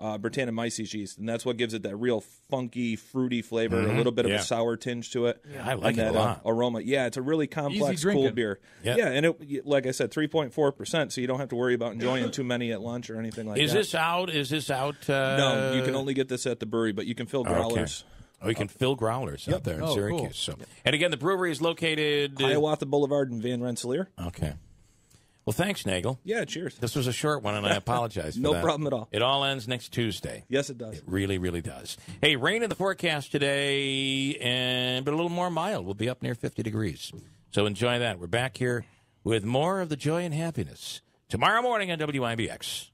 Brettanomyces yeast, and that's what gives it that real funky, fruity flavor, a little bit of a sour tinge to it.
Yeah, I like
that
it a lot.
Aroma. Yeah, it's a really complex, cool beer.
Yeah,
and it, like I said, 3.4%, so you don't have to worry about enjoying too many at lunch or anything like that.
Is this out?
No, you can only get this at the brewery, but you can fill growlers.
Oh, you can fill growlers out there in Syracuse.
Cool.
So, and again, the brewery is located
Hiawatha Boulevard in Van Rensselaer.
Okay. Well, thanks, Nagel.
Yeah, cheers.
This was a short one, and I apologize for that.
No problem at all.
It all ends next Tuesday.
Yes, it does.
It really, really does. Hey, rain in the forecast today, but a little more mild. We'll be up near 50 degrees. So enjoy that. We're back here with more of the joy and happiness tomorrow morning on WIBX.